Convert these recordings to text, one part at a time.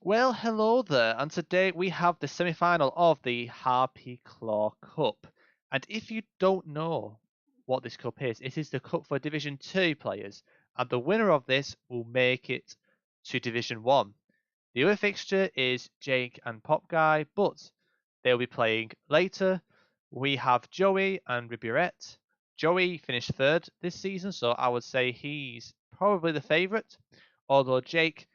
Well, hello there, and today we have the semi-final of the Harpy Claw Cup. And if you don't know what this cup is, it is the cup for Division 2 players, and the winner of this will make it to Division 1. The other fixture is Jake and PopGuy, but they'll be playing later. We have Joey and Ribierete. Joey finished third this season, so I would say he's probably the favourite, although Jake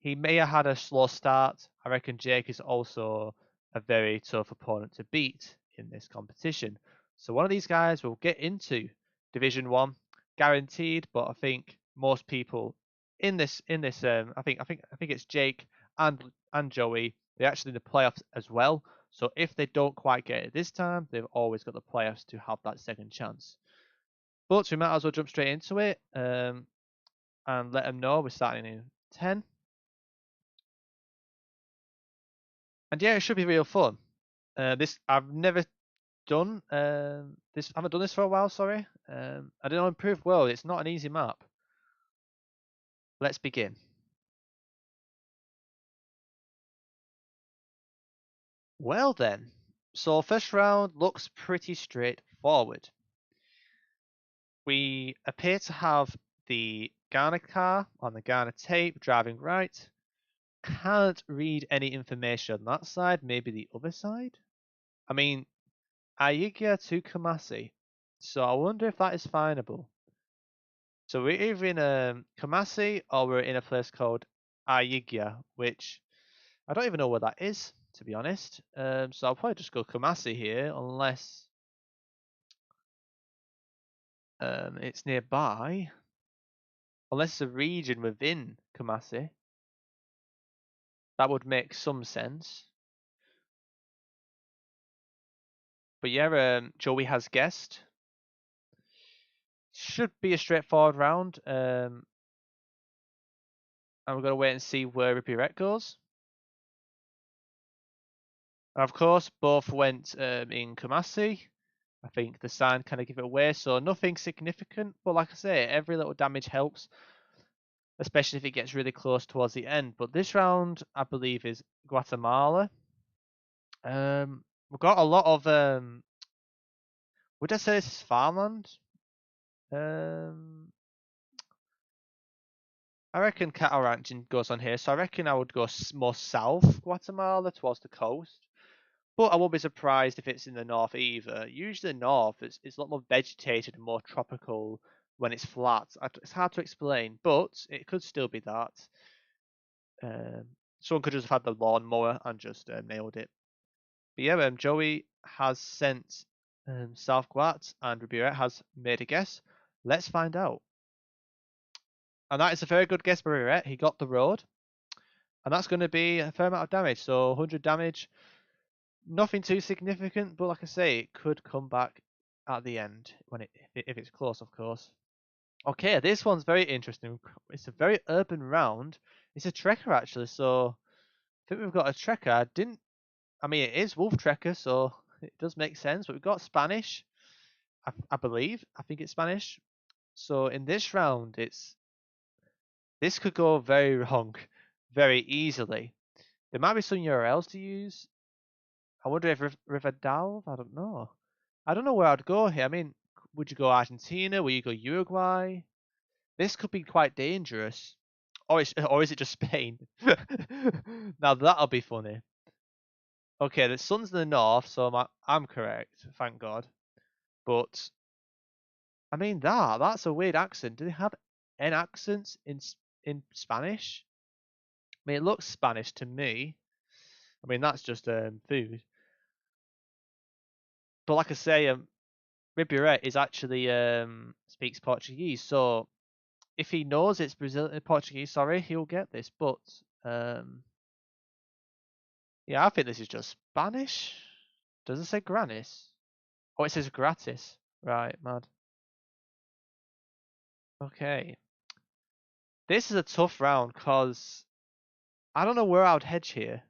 he may have had a slow start. I reckon Jake is also a very tough opponent to beat in this competition. So one of these guys will get into Division One, guaranteed. But I think most people in this I think it's Jake and Joey. They're actually in the playoffs as well. So if they don't quite get it this time, they've always got the playoffs to have that second chance. But we might as well jump straight into it and let them know we're starting in 10. And yeah, it should be real fun. This I've never done. This I haven't done this for a while. Sorry. I don't know. Improved World. It's not an easy map. Let's begin. Well then. So first round looks pretty straightforward. We appear to have the Ghana car on the Ghana tape driving right. Can't read any information on that side. Maybe the other side. I mean, Ayigya to Kamasi. So I wonder if that is findable. So we're either in Kumasi or we're in a place called Ayigya, which I don't even know where that is, to be honest. So I'll probably just go Kumasi here, unless it's nearby. Unless it's a region within Kumasi. That would make some sense. But yeah, Joey has guessed. Should be a straightforward round. And we're going to wait and see where Ribierete goes. And of course, both went in Kumasi. I think the sign kind of give it away, so nothing significant. But like I say, every little damage helps, especially if it gets really close towards the end. But this round, I believe, is Guatemala. We've got a lot of would I say this is farmland? Um, I reckon cattle ranching goes on here, so I reckon I would go more south Guatemala towards the coast. But I won't be surprised if it's in the north either. Usually north, it's a lot more vegetated and more tropical when it's flat. It's hard to explain, but it could still be that. Someone could just have had the lawnmower and just nailed it. But yeah, Joey has sent South Guat and Ribera has made a guess. Let's find out. And that is a very good guess by Ribera. He got the road. And that's going to be a fair amount of damage. So 100 damage. Nothing too significant, but like I say, it could come back at the end when if it's close, of course. Okay, this one's very interesting. It's a very urban round. It's a trekker actually, so I think we've got a trekker. I mean, it is wolf trekker, so it does make sense. But we've got Spanish, I believe. I think it's Spanish. So in this round, this could go very wrong, very easily. There might be some URLs to use. I wonder if Rivadavia. I don't know. I don't know where I'd go here. I mean, would you go Argentina? Will you go Uruguay? This could be quite dangerous. Or is it just Spain? Now that'll be funny. Okay, the sun's in the north, so I'm correct. Thank God. But I mean that's a weird accent. Do they have any accents in Spanish? I mean, it looks Spanish to me. I mean, that's just food. But like I say, Ribierete is actually speaks Portuguese, so if he knows it's Brazilian Portuguese, sorry, he'll get this. But um, yeah, I think this is just Spanish. Does it say granis? Oh, it says gratis. Right, mad. Okay, this is a tough round because I don't know where I would hedge here.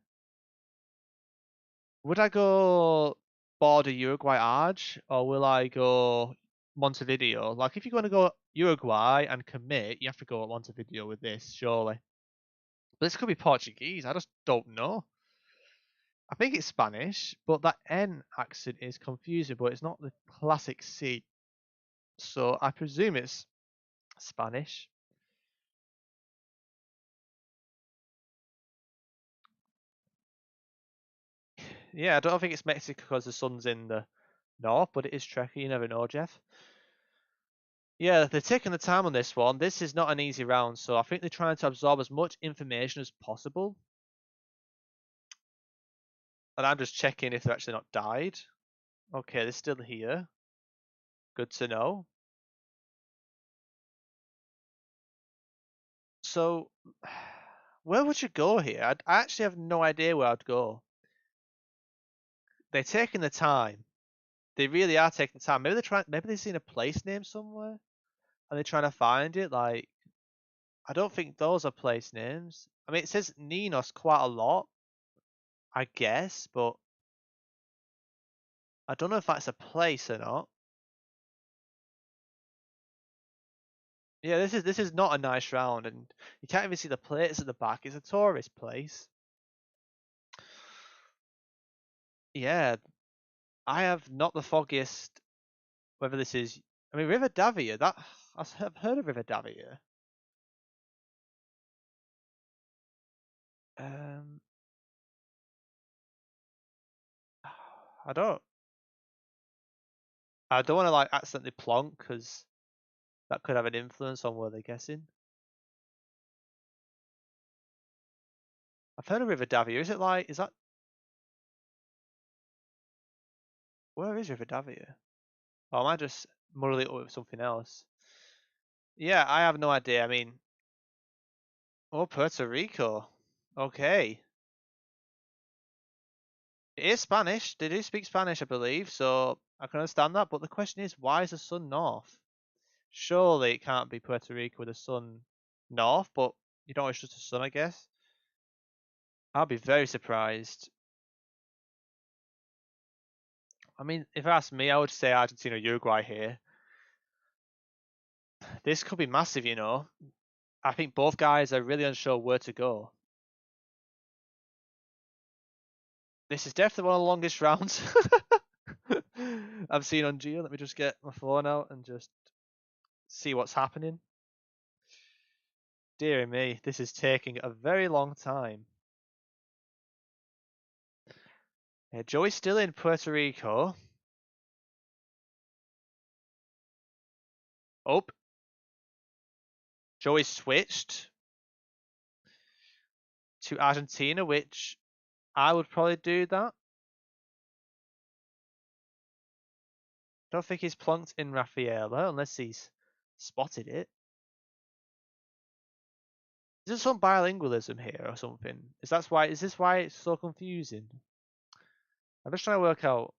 Would I go border Uruguay Arge or will I go Montevideo? Like, if you're going to go Uruguay and commit, you have to go at Montevideo with this, surely. But this could be Portuguese. I just don't know. I think it's Spanish, but that N accent is confusing, but it's not the classic C. So I presume it's Spanish. Yeah, I don't think it's Mexico because the sun's in the north, but it is tricky. You never know, Jeff. Yeah, they're taking the time on this one. This is not an easy round, so I think they're trying to absorb as much information as possible. And I'm just checking if they're actually not died. Okay, they're still here. Good to know. So, where would you go here? I actually have no idea where I'd go. They're taking the time. They really are taking the time. Maybe they're trying. Maybe they've seen a place name somewhere, and they're trying to find it. Like, I don't think those are place names. I mean, it says Ninos quite a lot, I guess, but I don't know if that's a place or not. Yeah, this is not a nice round, and you can't even see the plates at the back. It's a tourist place. Yeah, I have not the foggiest whether this is. I mean, River Davia. That I've heard of River Davia. Um, I don't. I don't want to like accidentally plonk because that could have an influence on where they're guessing. I've heard of River Davia. Is it like? Is that where is River Davia? Or am I just muddling it up with something else? Yeah, I have no idea. I mean, oh, Puerto Rico. Okay. It is Spanish. They do speak Spanish, I believe, so I can understand that. But the question is, why is the sun north? Surely it can't be Puerto Rico with the sun north, but you know it's just the sun, I guess. I'll be very surprised. I mean, if you ask me, I would say Argentina, Uruguay here. This could be massive, you know. I think both guys are really unsure where to go. This is definitely one of the longest rounds I've seen on Geo. Let me just get my phone out and just see what's happening. Dear me, this is taking a very long time. Yeah, Joey's still in Puerto Rico. Oh, Joey switched to Argentina, which I would probably do that. Don't think he's plunked in Rafaela unless he's spotted it. Is there some bilingualism here or something? Is this why it's so confusing? I'm just trying to work out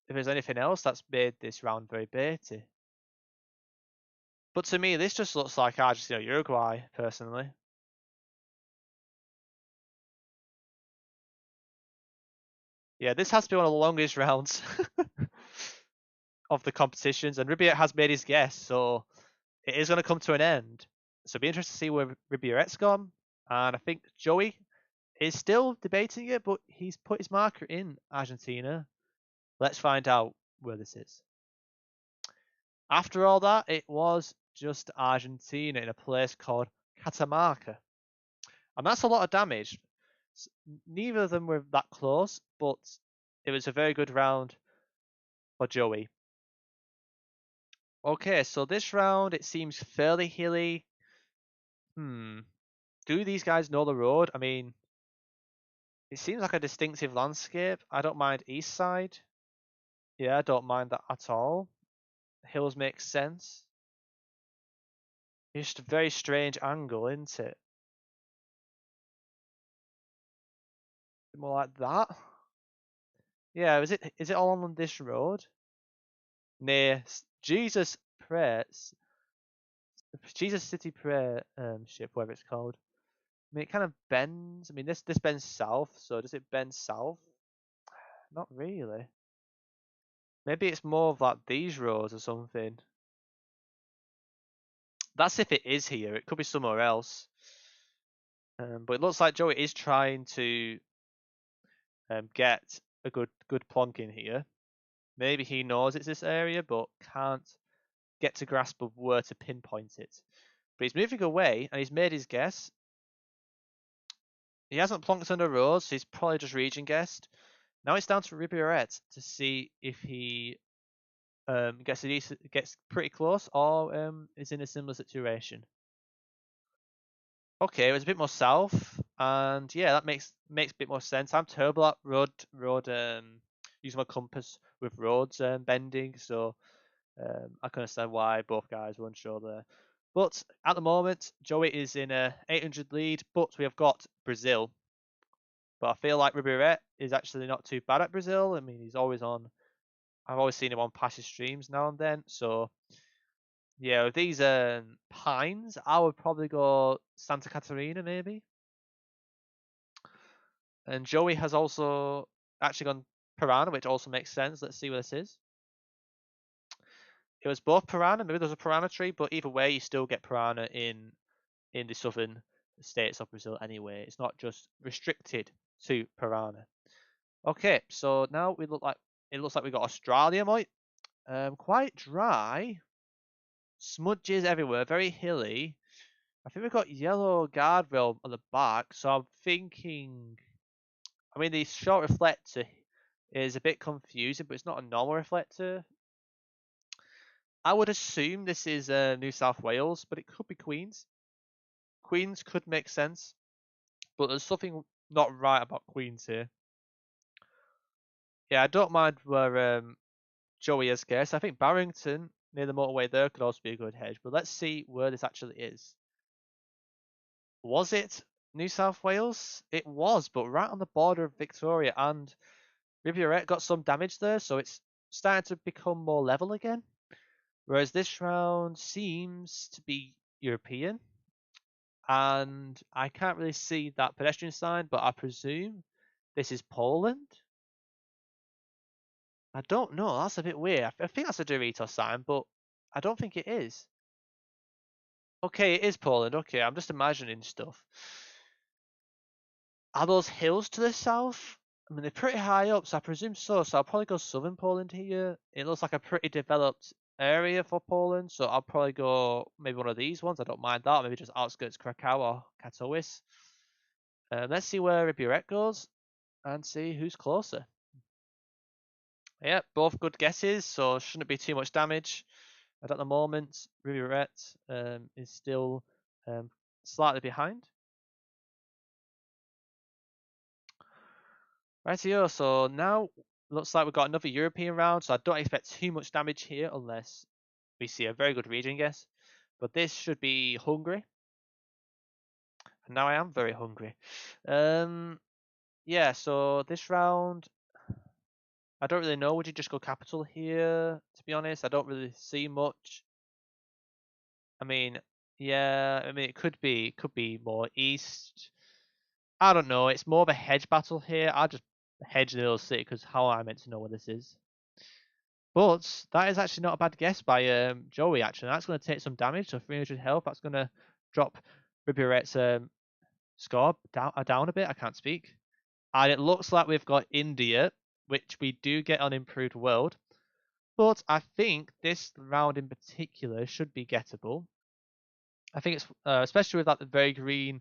if there's anything else that's made this round very baity. But to me, this just looks like Argentina Uruguay, personally. Yeah, this has to be one of the longest rounds of the competitions, and Ribierete has made his guess, so it is going to come to an end. So it'll be interesting to see where Ribierete's gone. And I think Joey is still debating it, but he's put his marker in Argentina. Let's find out where this is. After all that, it was just Argentina in a place called Catamarca. And that's a lot of damage. Neither of them were that close, but it was a very good round for Joey. Okay, so this round it seems fairly hilly. Hmm. Do these guys know the road? I mean, it seems like a distinctive landscape. I don't mind east side. Yeah, I don't mind that at all. Hills make sense. It's just a very strange angle, isn't it? More like that. Yeah, is it all on this road? Near Jesus Prayer, Jesus City Prayer ship, whatever it's called. I mean, it kind of bends. I mean, this bends south, so does it bend south? Not really. Maybe it's more of like these roads or something. That's if it is here. It could be somewhere else. But it looks like Joey is trying to get a good plonk in here. Maybe he knows it's this area, but can't get to grasp of where to pinpoint it. But he's moving away, and he's made his guess. He hasn't plonked under rows, so he's probably just region guessed. Now it's down to Ribierete to see if he gets pretty close or is in a similar situation. Okay, it was a bit more south, and yeah, that makes a bit more sense. I'm terrible at road using my compass with roads bending, so I can understand why both guys were unsure there. But at the moment, Joey is in a 800 lead, but we have got Brazil. But I feel like Ribierete is actually not too bad at Brazil. I mean, he's always on. I've always seen him on passive streams now and then. So yeah, with these pines, I would probably go Santa Catarina maybe. And Joey has also actually gone Piranha, which also makes sense. Let's see what this is. It was both Piranha. Maybe there's a Piranha tree, but either way, you still get Piranha in the southern states of Brazil anyway. It's not just restricted to Piranha. Okay, so now it looks like we got Australia, mate. Quite dry, smudges everywhere, very hilly. I think we've got yellow guardrail on the back, so I'm thinking. I mean, the short reflector is a bit confusing, but it's not a normal reflector. I would assume this is New South Wales, but it could be Queens. Queens could make sense, but there's something not right about Queens here. Yeah, I don't mind where Joey has guessed. I think Barrington near the motorway there could also be a good hedge, but let's see where this actually is. Was it New South Wales? It was, but right on the border of Victoria, and Ribierete got some damage there, so it's starting to become more level again. Whereas this round seems to be European, and I can't really see that pedestrian sign, but I presume this is Poland. I don't know. That's a bit weird. I think that's a Dorito sign, but I don't think it is. Okay, it is Poland. Okay, I'm just imagining stuff. Are those hills to the south? I mean, they're pretty high up, so I presume so. So I'll probably go southern Poland here. It looks like a pretty developed area for Poland, so I'll probably go maybe one of these ones. I don't mind that. Or maybe just outskirts Krakow or Katowice. Let's see where Ribierete goes and see who's closer. Yeah, both good guesses, so shouldn't be too much damage. But at the moment, Ribierete is still slightly behind. Rightio, so now looks like we've got another European round, so I don't expect too much damage here unless we see a very good region guess. But this should be Hungary. And now I am very hungry. Yeah, so this round, I don't really know. Would you just go capital here? To be honest, I don't really see much. I mean, yeah, I mean it could be more east. I don't know. It's more of a hedge battle here. I'll just hedge the little city because how am I meant to know where this is? But that is actually not a bad guess by Joey. Actually, that's going to take some damage. So 300 health. That's going to drop Ribierete's score down a bit. I can't speak. And it looks like we've got India, which we do get on Improved World. But I think this round in particular should be gettable. I think it's especially with like the very green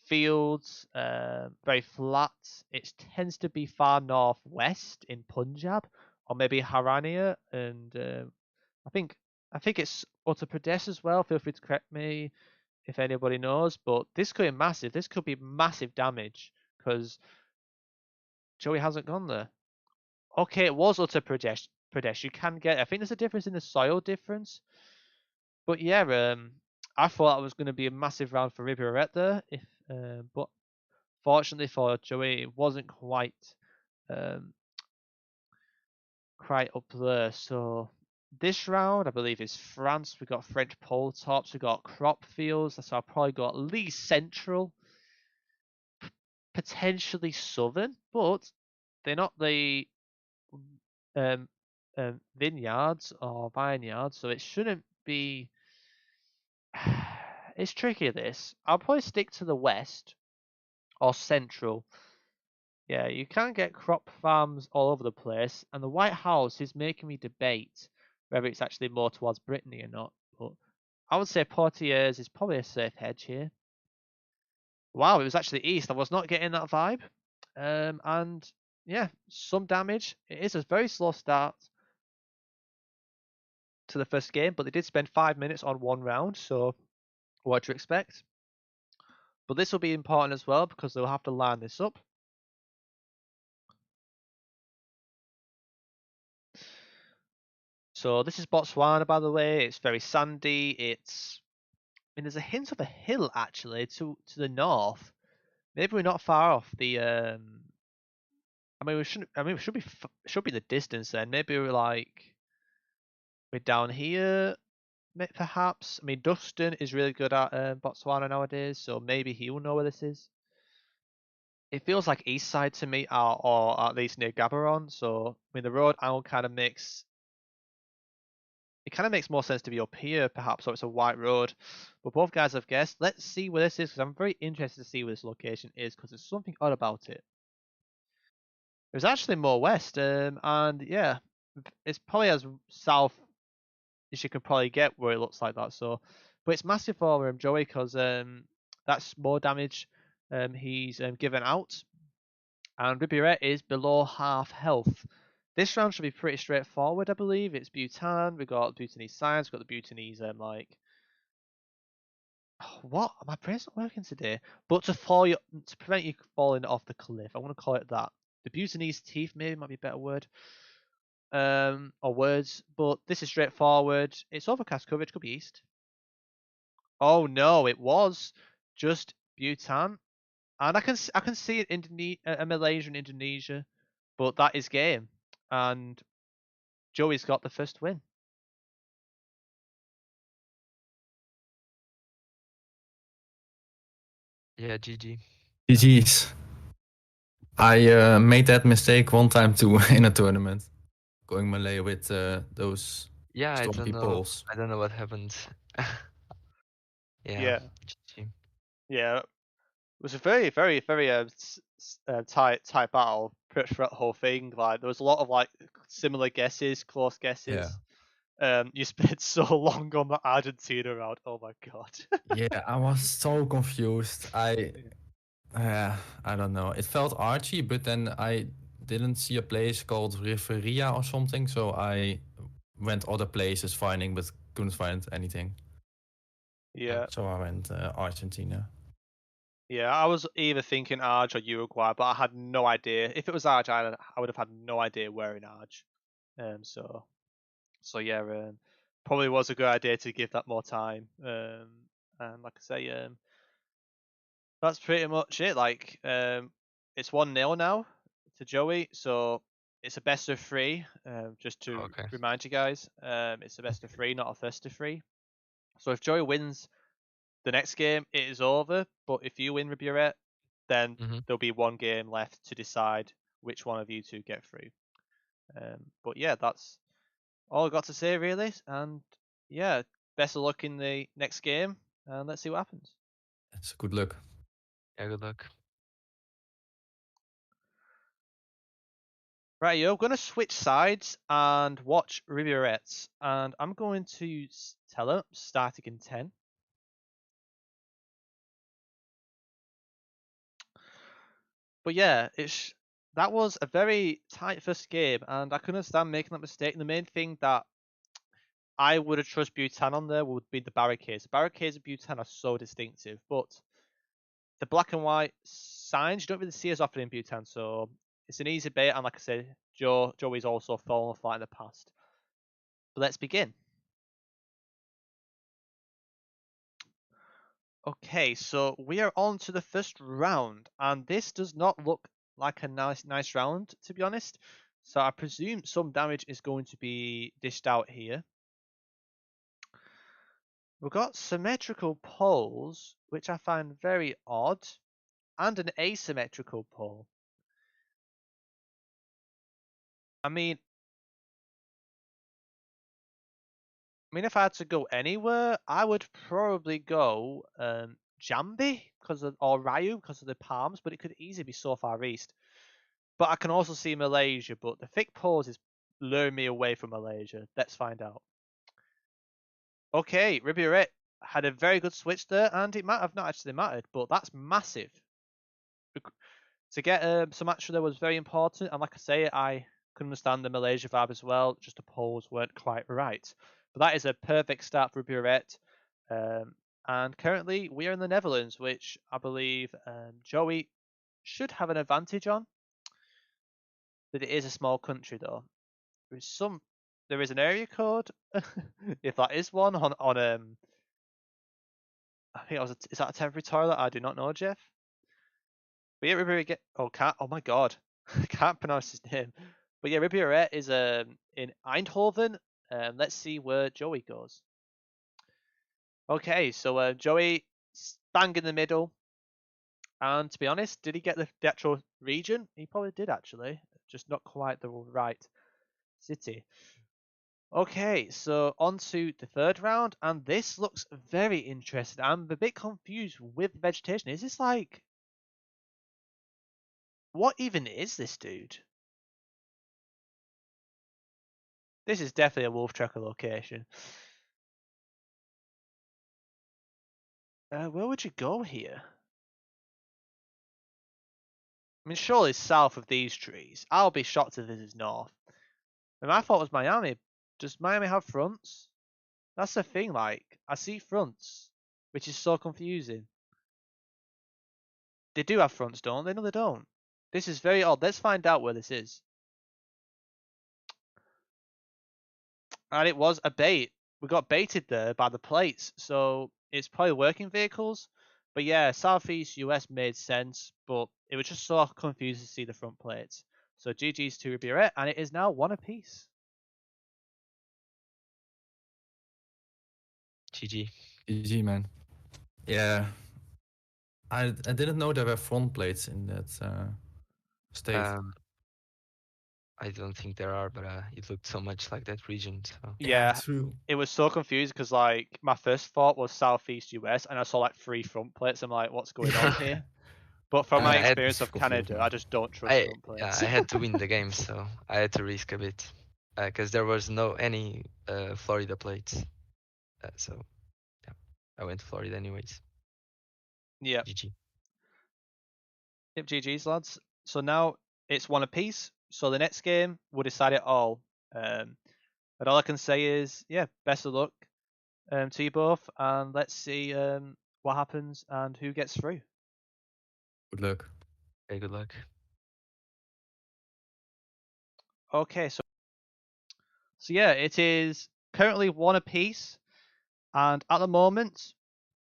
fields, very flat. It tends to be far northwest in Punjab or maybe Haryana, and I think it's Uttar Pradesh as well. Feel free to correct me if anybody knows, but this could be massive. This could be massive damage because Joey hasn't gone there. Okay, it was Uttar Pradesh. You can get. I think there's a difference in the soil difference, but yeah, I thought that was going to be a massive round for Ribierete there. But fortunately for Joey, it wasn't um, quite up there. So this round, I believe, is France. We got French pole tops. We got crop fields. So I'll probably go at least central, potentially southern, but they're not the um, vineyards or vineyards, so it shouldn't be. It's tricky, this. I'll probably stick to the west or central. Yeah, you can get crop farms all over the place, and the White House is making me debate whether it's actually more towards Brittany or not. But I would say Poitiers is probably a safe hedge here. Wow, it was actually east. I was not getting that vibe. And yeah, some damage. It is a very slow start to the first game, but they did spend 5 minutes on one round, so what to expect. But this will be important as well because they'll have to line this up. So this is Botswana, by the way. It's very sandy. I mean, there's a hint of a hill actually to the north. Maybe we're not far off the. I mean, we shouldn't. I mean, we should be the distance then. Maybe we're down here, perhaps. I mean, Dustin is really good at Botswana nowadays, so maybe he will know where this is. It feels like east side to me, or at least near Gaborone. So I mean, the road angle kind of makes more sense to be up here, perhaps, so it's a white road. But both guys have guessed. Let's see where this is, because I'm very interested to see where this location is, because there's something odd about it. It was actually more west, and yeah, it's probably as south as you can probably get where it looks like that. So, but it's massive for Joey, because that's more damage he's given out, and Ribierete is below half health. This round should be pretty straightforward, I believe. It's Bhutan. We got Bhutanese science. We got the Bhutanese like. What? My brain's not working today. But to prevent you falling off the cliff, I want to call it that. The Bhutanese teeth maybe might be a better word. Or words, but this is straightforward. It's overcast coverage, could be east. Oh no, it was just Bhutan, and I can see it Malaysia and Indonesia, but that is game, and Joey's got the first win. Yeah, GG. GG's. I made that mistake one time too in a tournament, going Malay with those Yeah, swampy poles. I don't know what happened. Yeah, GG. yeah. It was a very, very, very tight battle pretty much throughout the whole thing. Like there was a lot of like similar guesses, close guesses. You spent so long on the Argentina round. Oh my god. Yeah, I was so confused. I don't know. It felt Archie, but then I didn't see a place called Riveria or something, so I went other places finding, but couldn't find anything. Yeah. So I went Argentina. Yeah, I was either thinking Arge or Uruguay, but I had no idea. If it was Arge, I would have had no idea where in Arge. So yeah, probably was a good idea to give that more time. And like I say, that's pretty much it. Like, it's 1-0 now to Joey, so it's a best of three. Just to Okay. remind you guys, it's a best of three, not a first of three. So if Joey wins the next game, it is over. But if you win Ribierete, then there'll be one game left to decide which one of you two get through. But yeah, that's all I got to say really. And yeah, best of luck in the next game, and let's see what happens. It's good luck. Yeah, good luck. Right, you're going to switch sides and watch Ribierete, and I'm going to tell her starting in 10. But yeah, that was a very tight first game, and I can understand making that mistake. The main thing that I would have trust Bhutan on there would be the barricades. The barricades of Bhutan are so distinctive, but the black and white signs you don't really see as often in Bhutan, so it's an easy bait. And like I said, Joey's also fallen flat in the past. But let's begin. Okay, so we are on to the first round, and this does not look like a nice round, to be honest. So I presume some damage is going to be dished out here. We've got symmetrical poles, which I find very odd, and an asymmetrical pole. I mean, I mean, if I had to go anywhere, I would probably go Jambi or Ryu because of the palms, but it could easily be so far east. But I can also see Malaysia, but the thick pause is luring me away from Malaysia. Let's find out. Okay, Ribierete had a very good switch there, and it might have not actually mattered, but that's massive. To get some action there was very important, and like I say, I can understand the Malaysia vibe as well, just the polls weren't quite right. But that is a perfect start for Ribierete. And currently, we are in the Netherlands, which I believe Joey should have an advantage on. But it is a small country, though. There is an area code, if that is one, on I think is that a temporary toilet? I do not know, Jeff. But yeah, Ribierete. Oh my God, I can't pronounce his name. But yeah, Ribierete is in Eindhoven. Let's see where Joey goes. Okay, so Joey bang in the middle. And to be honest, did he get the actual region? He probably did actually, just not quite the right city. Okay, so on to the third round, and this looks very interesting. I'm a bit confused with vegetation. Is this like, what even is this, dude? This is definitely a wolf tracker location. Where would you go here? I mean, surely south of these trees. I'll be shocked if this is north. And I thought it was Miami. Does Miami have fronts? That's the thing, like, I see fronts, which is so confusing. They do have fronts, don't they? No, they don't. This is very odd. Let's find out where this is. And it was a bait. We got baited there by the plates, so it's probably working vehicles. But yeah, Southeast US made sense, but it was just so confusing to see the front plates. So GG's to Ribierete, and it is now one apiece. GG. GG, man. Yeah. I didn't know there were front plates in that state. I don't think there are, but it looked so much like that region. So Yeah, true. it was so confusing because like my first thought was Southeast US, and I saw like 3 front plates. I'm like, what's going on here? But from my I had- experience of Canada, I just don't trust front plates. I had to win the game, so I had to risk a bit because there was no any Florida plates. So yeah, I went to Florida anyways. Yep. GG. Yep, GG's lads. So now it's one apiece. So the next game will decide it all. But all I can say is, yeah, best of luck to you both, and let's see what happens and who gets through. Good luck. Okay, good luck. Okay, so yeah, it is currently one apiece, and at the moment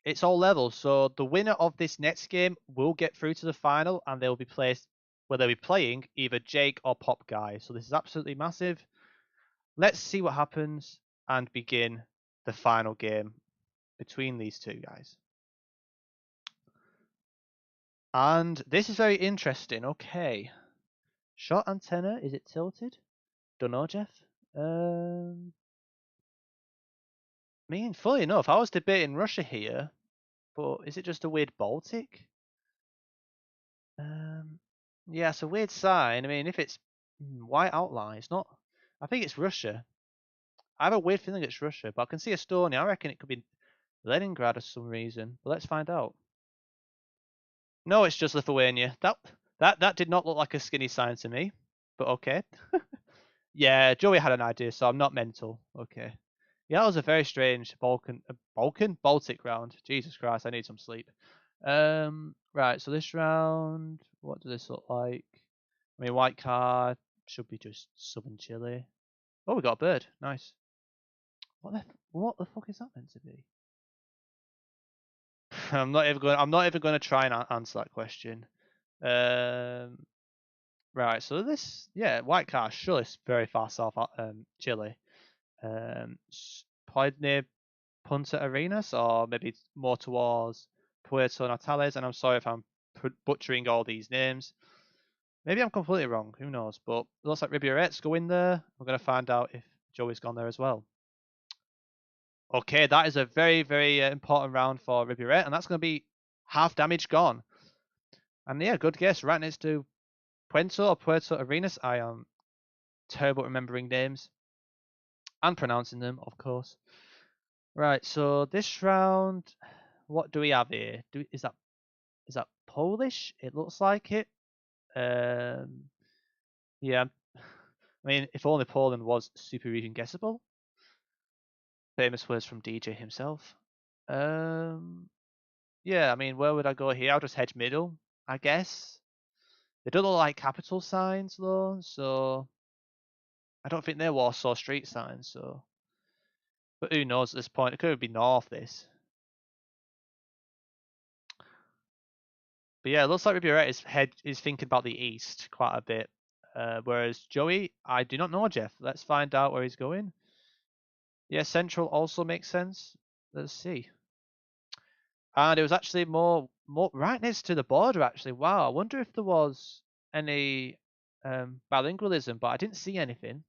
it's all level. So the winner of this next game will get through to the final, and they'll be placed where they'll be playing either Jake or PopGuy. So this is absolutely massive. Let's see what happens and begin the final game between these two guys. And this is very interesting. Okay. Shot antenna, is it tilted? Don't know, Jeff. I mean, fully enough, I was debating Russia here, but is it just a weird Baltic? Yeah, it's a weird sign. I mean, if it's white outline, it's not. I think it's Russia. I have a weird feeling it's Russia, but I can see Estonia. I reckon it could be Leningrad for some reason. But let's find out. No, it's just Lithuania. That did not look like a skinny sign to me. But okay. Yeah, Joey had an idea, so I'm not mental. Okay. Yeah, that was a very strange Baltic round. Jesus Christ, I need some sleep. Right, so this round, what does this look like? I mean, white card should be just Southern Chile. Oh, we got a bird. Nice. What the fuck is that meant to be? I'm not even going to try and answer that question. Right, so white card, surely it's very far south, Chile. Probably near Punta Arenas, or maybe more towards Puerto Natales, and I'm sorry if I'm butchering all these names. Maybe I'm completely wrong, who knows, but it looks like Ribierete's going there. We're going to find out if Joey's gone there as well. Okay, that is a very, very important round for Ribierete, and that's going to be half damage gone. And yeah, good guess. Right next to Puerto Arenas. I am terrible at remembering names and pronouncing them, of course. Right, so this round, what do we have here? Is that Polish? It looks like it. Yeah. I mean, if only Poland was super region guessable. Famous words from DJ himself. Yeah, I mean, where would I go here? I'll just hedge middle, I guess. They don't look like capital signs though, so I don't think they're Warsaw Street signs. So, but who knows at this point? It could be north. This, but yeah, it looks like Ribierete is thinking about the east quite a bit. Whereas Joey, I do not know, Jeff. Let's find out where he's going. Yeah, central also makes sense. Let's see. And it was actually more right next to the border. Actually, wow. I wonder if there was any bilingualism, but I didn't see anything.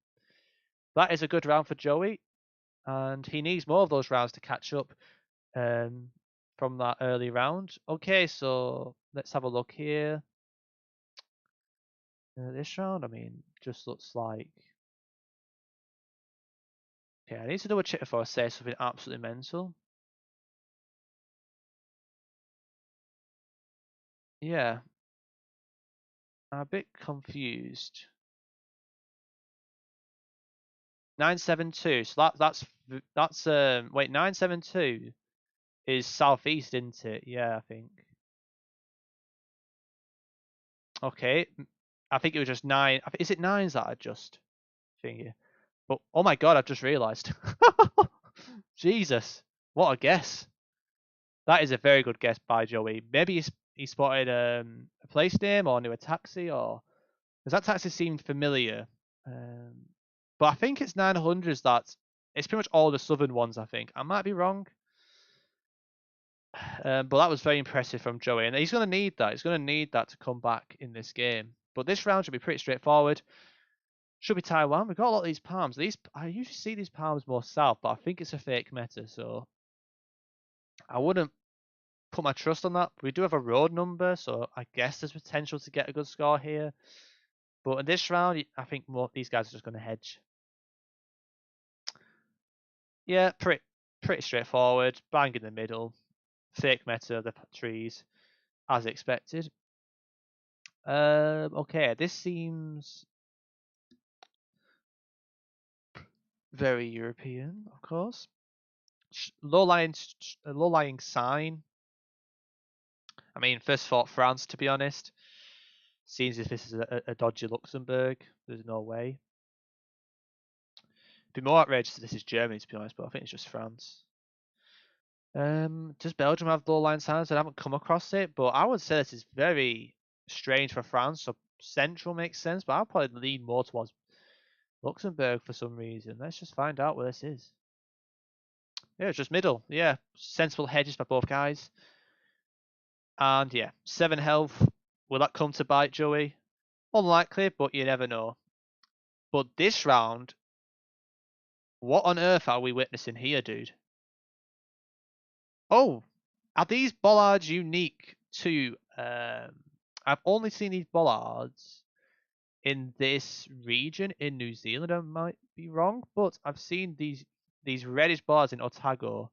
That is a good round for Joey, and he needs more of those rounds to catch up from that early round. Okay, so let's have a look here. This round, I mean, just looks like. Okay, I need to double check before I say something absolutely mental. Yeah, I'm a bit confused. 972. So that's wait, 972 is southeast, isn't it? Yeah, I think. Okay, I think it was just nine. Is it nines that I just thingy? But oh my god, I've just realised. Jesus, what a guess! That is a very good guess by Joey. Maybe he spotted a place name or knew a taxi, or because that taxi seemed familiar. Um, but I think it's 900s. It's pretty much all the southern ones. I think I might be wrong. But that was very impressive from Joey, and he's going to need that. He's going to need that to come back in this game. But this round should be pretty straightforward. Should be Taiwan. We've got a lot of these palms. I usually see these palms more south, but I think it's a fake meta, so I wouldn't put my trust on that. We do have a road number, so I guess there's potential to get a good score here. But in this round, I think these guys are just going to hedge. Yeah, pretty straightforward. Bang in the middle. Fake meta, the trees, as expected. Okay, this seems very European, of course. Low-lying sign. I mean, first thought France, to be honest. Seems as if this is a dodgy Luxembourg. There's no way. It'd be more outrageous if this is Germany, to be honest, but I think it's just France. Does Belgium have low-lying signs? I haven't come across it, but I would say this is very strange for France. So central makes sense, but I'll probably lean more towards Luxembourg for some reason. Let's just find out where this is. Yeah, it's just middle. Yeah, sensible hedges by both guys. And yeah, 7 health. Will that come to bite Joey? Unlikely, but you never know. But this round, what on earth are we witnessing here, dude? Oh, are these bollards unique to... I've only seen these bollards in this region in New Zealand. I might be wrong, but I've seen these reddish bollards in Otago.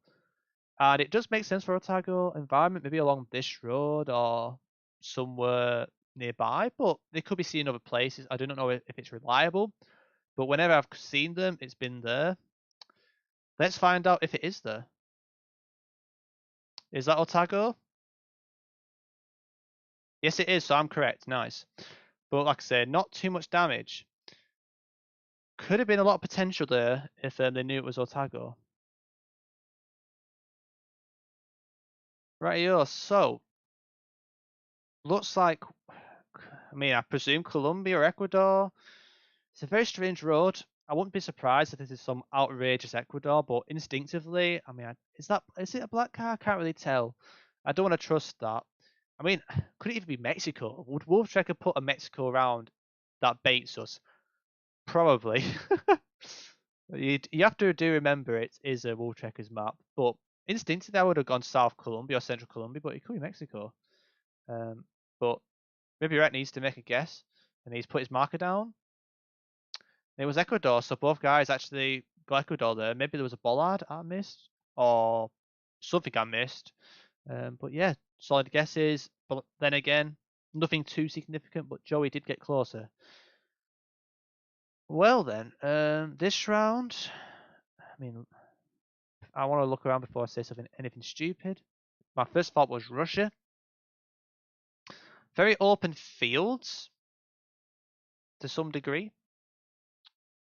And it does make sense for Otago environment, maybe along this road or somewhere nearby, but they could be seen other places. I do not know if it's reliable, but whenever I've seen them, it's been there. Let's find out if it is there. Is that Otago? Yes, it is, so I'm correct. Nice. But like I say, not too much damage. Could have been a lot of potential there if they knew it was Otago. Rightio, so looks like, I mean, I presume Colombia or Ecuador. It's a very strange road. I wouldn't be surprised if this is some outrageous Ecuador, but instinctively, I mean, is it a black car? I can't really tell. I don't want to trust that. I mean, could it even be Mexico? Would Wolf Tracker put a Mexico around that baits us? Probably. You have to do remember it is a Wool Trekkers map, but instinctively I would have gone South Colombia or Central Colombia, but it could be Mexico. But Ribierete needs to make a guess, and he's put his marker down. It was Ecuador, so both guys actually got Ecuador there. Maybe there was a bollard I missed, or something I missed. But yeah, solid guesses. But then again, nothing too significant, but Joey did get closer. Well then, this round, I mean, I want to look around before I say anything stupid. My first thought was Russia. Very open fields to some degree.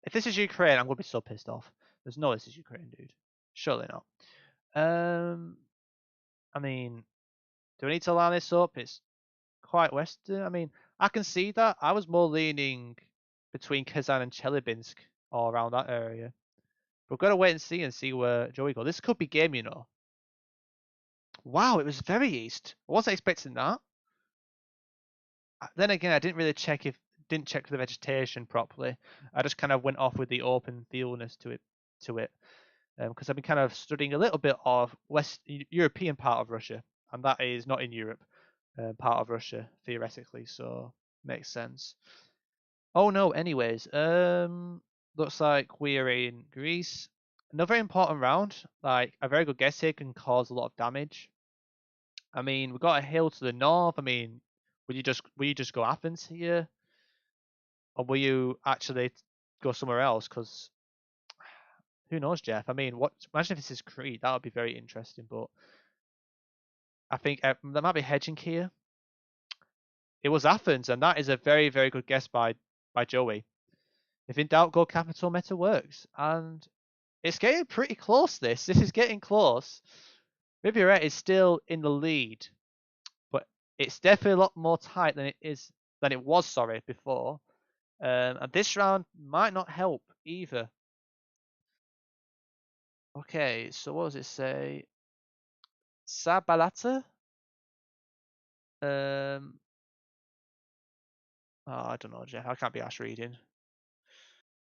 If this is Ukraine, I'm going to be so pissed off. There's no this is Ukraine, dude. Surely not. I mean, do I need to line this up? It's quite western. I mean, I can see that. I was more leaning between Kazan and Chelyabinsk or around that area. But we've got to wait and see where Joey goes. This could be game, you know. Wow, it was very east. I wasn't expecting that. Then again, I didn't check the vegetation properly. I just kind of went off with the open fieldness to it, because I've been kind of studying a little bit of West European part of Russia, and that is not in Europe, part of Russia theoretically, so makes sense. Oh no, anyways, looks like we're in Greece. Another important round, like a very good guess here can cause a lot of damage. I mean, we've got a hill to the north. I mean, will you just go Athens here, or will you actually go somewhere else? Because who knows, Jeff? I mean, imagine if this is Crete? That would be very interesting. But I think there might be hedging here. It was Athens, and that is a very, very good guess by Joey. If in doubt, go capital. Meta works, and it's getting pretty close. This is getting close. Ribierete is still in the lead, but it's definitely a lot more tight than it was. Sorry, before. And this round might not help either. Okay, so what does it say? Sabalata? I don't know, Jeff. I can't be asked reading.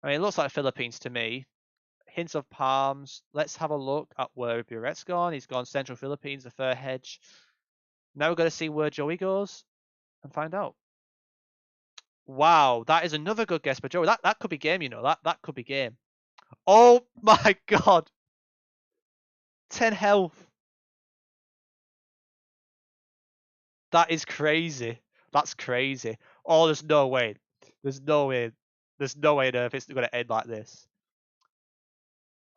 I mean, it looks like Philippines to me. Hints of palms. Let's have a look at where Ribierete's gone. He's gone Central Philippines, the fur hedge. Now we're going to see where Joey goes and find out. Wow, that is another good guess by Joey. That could be game, you know. That could be game. Oh my god. 10 health. That is crazy. That's crazy. Oh, there's no way. There's no way. There's no way on earth it's going to end like this.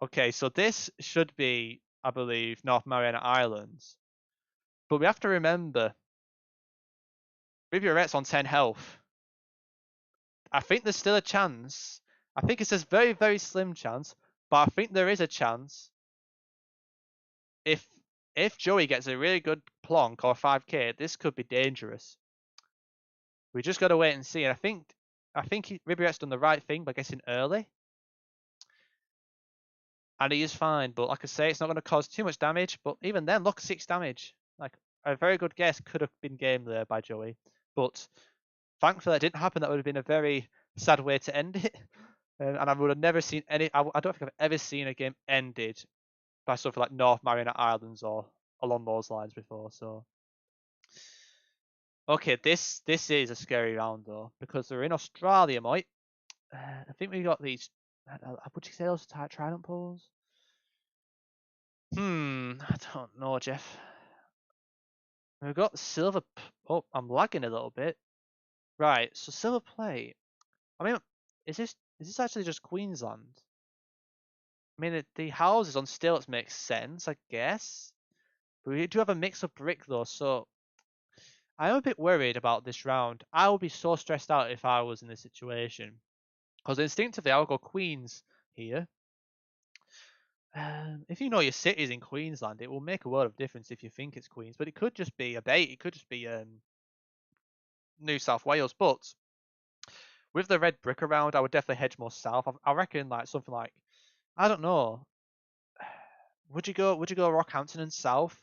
Okay, so this should be, I believe, North Mariana Islands. But we have to remember, Ribierete's on 10 health. I think there's still a chance. I think it's a very, very slim chance, but I think there is a chance. If Joey gets a really good plonk or 5k, this could be dangerous. We just got to wait and see. And I think Ribierete's done the right thing by guessing early. And he is fine, but like I say, it's not going to cause too much damage. But even then, look, 6 damage. Like, a very good guess could have been game there by Joey. But thankfully, that didn't happen. That would have been a very sad way to end it. And I would have never seen I don't think I've ever seen a game ended by something like North Mariana Islands or along those lines before. So, okay, this is a scary round though, because they're in Australia, mate. I think we got these. Would you say those are trident poles? I don't know, Jeff. We've got silver. Oh, I'm lagging a little bit. Right, so silver plate. I mean, is this actually just Queensland? I mean, the houses on stilts make sense, I guess. But we do have a mix of brick though, so I'm a bit worried about this round. I would be so stressed out if I was in this situation, because instinctively I would go Queens here. If you know your cities in Queensland, it will make a world of difference if you think it's Queens, but it could just be a bait. It could just be New South Wales. But with the red brick around, I would definitely hedge more south. I reckon like something like, I don't know. Would you go Rockhampton and south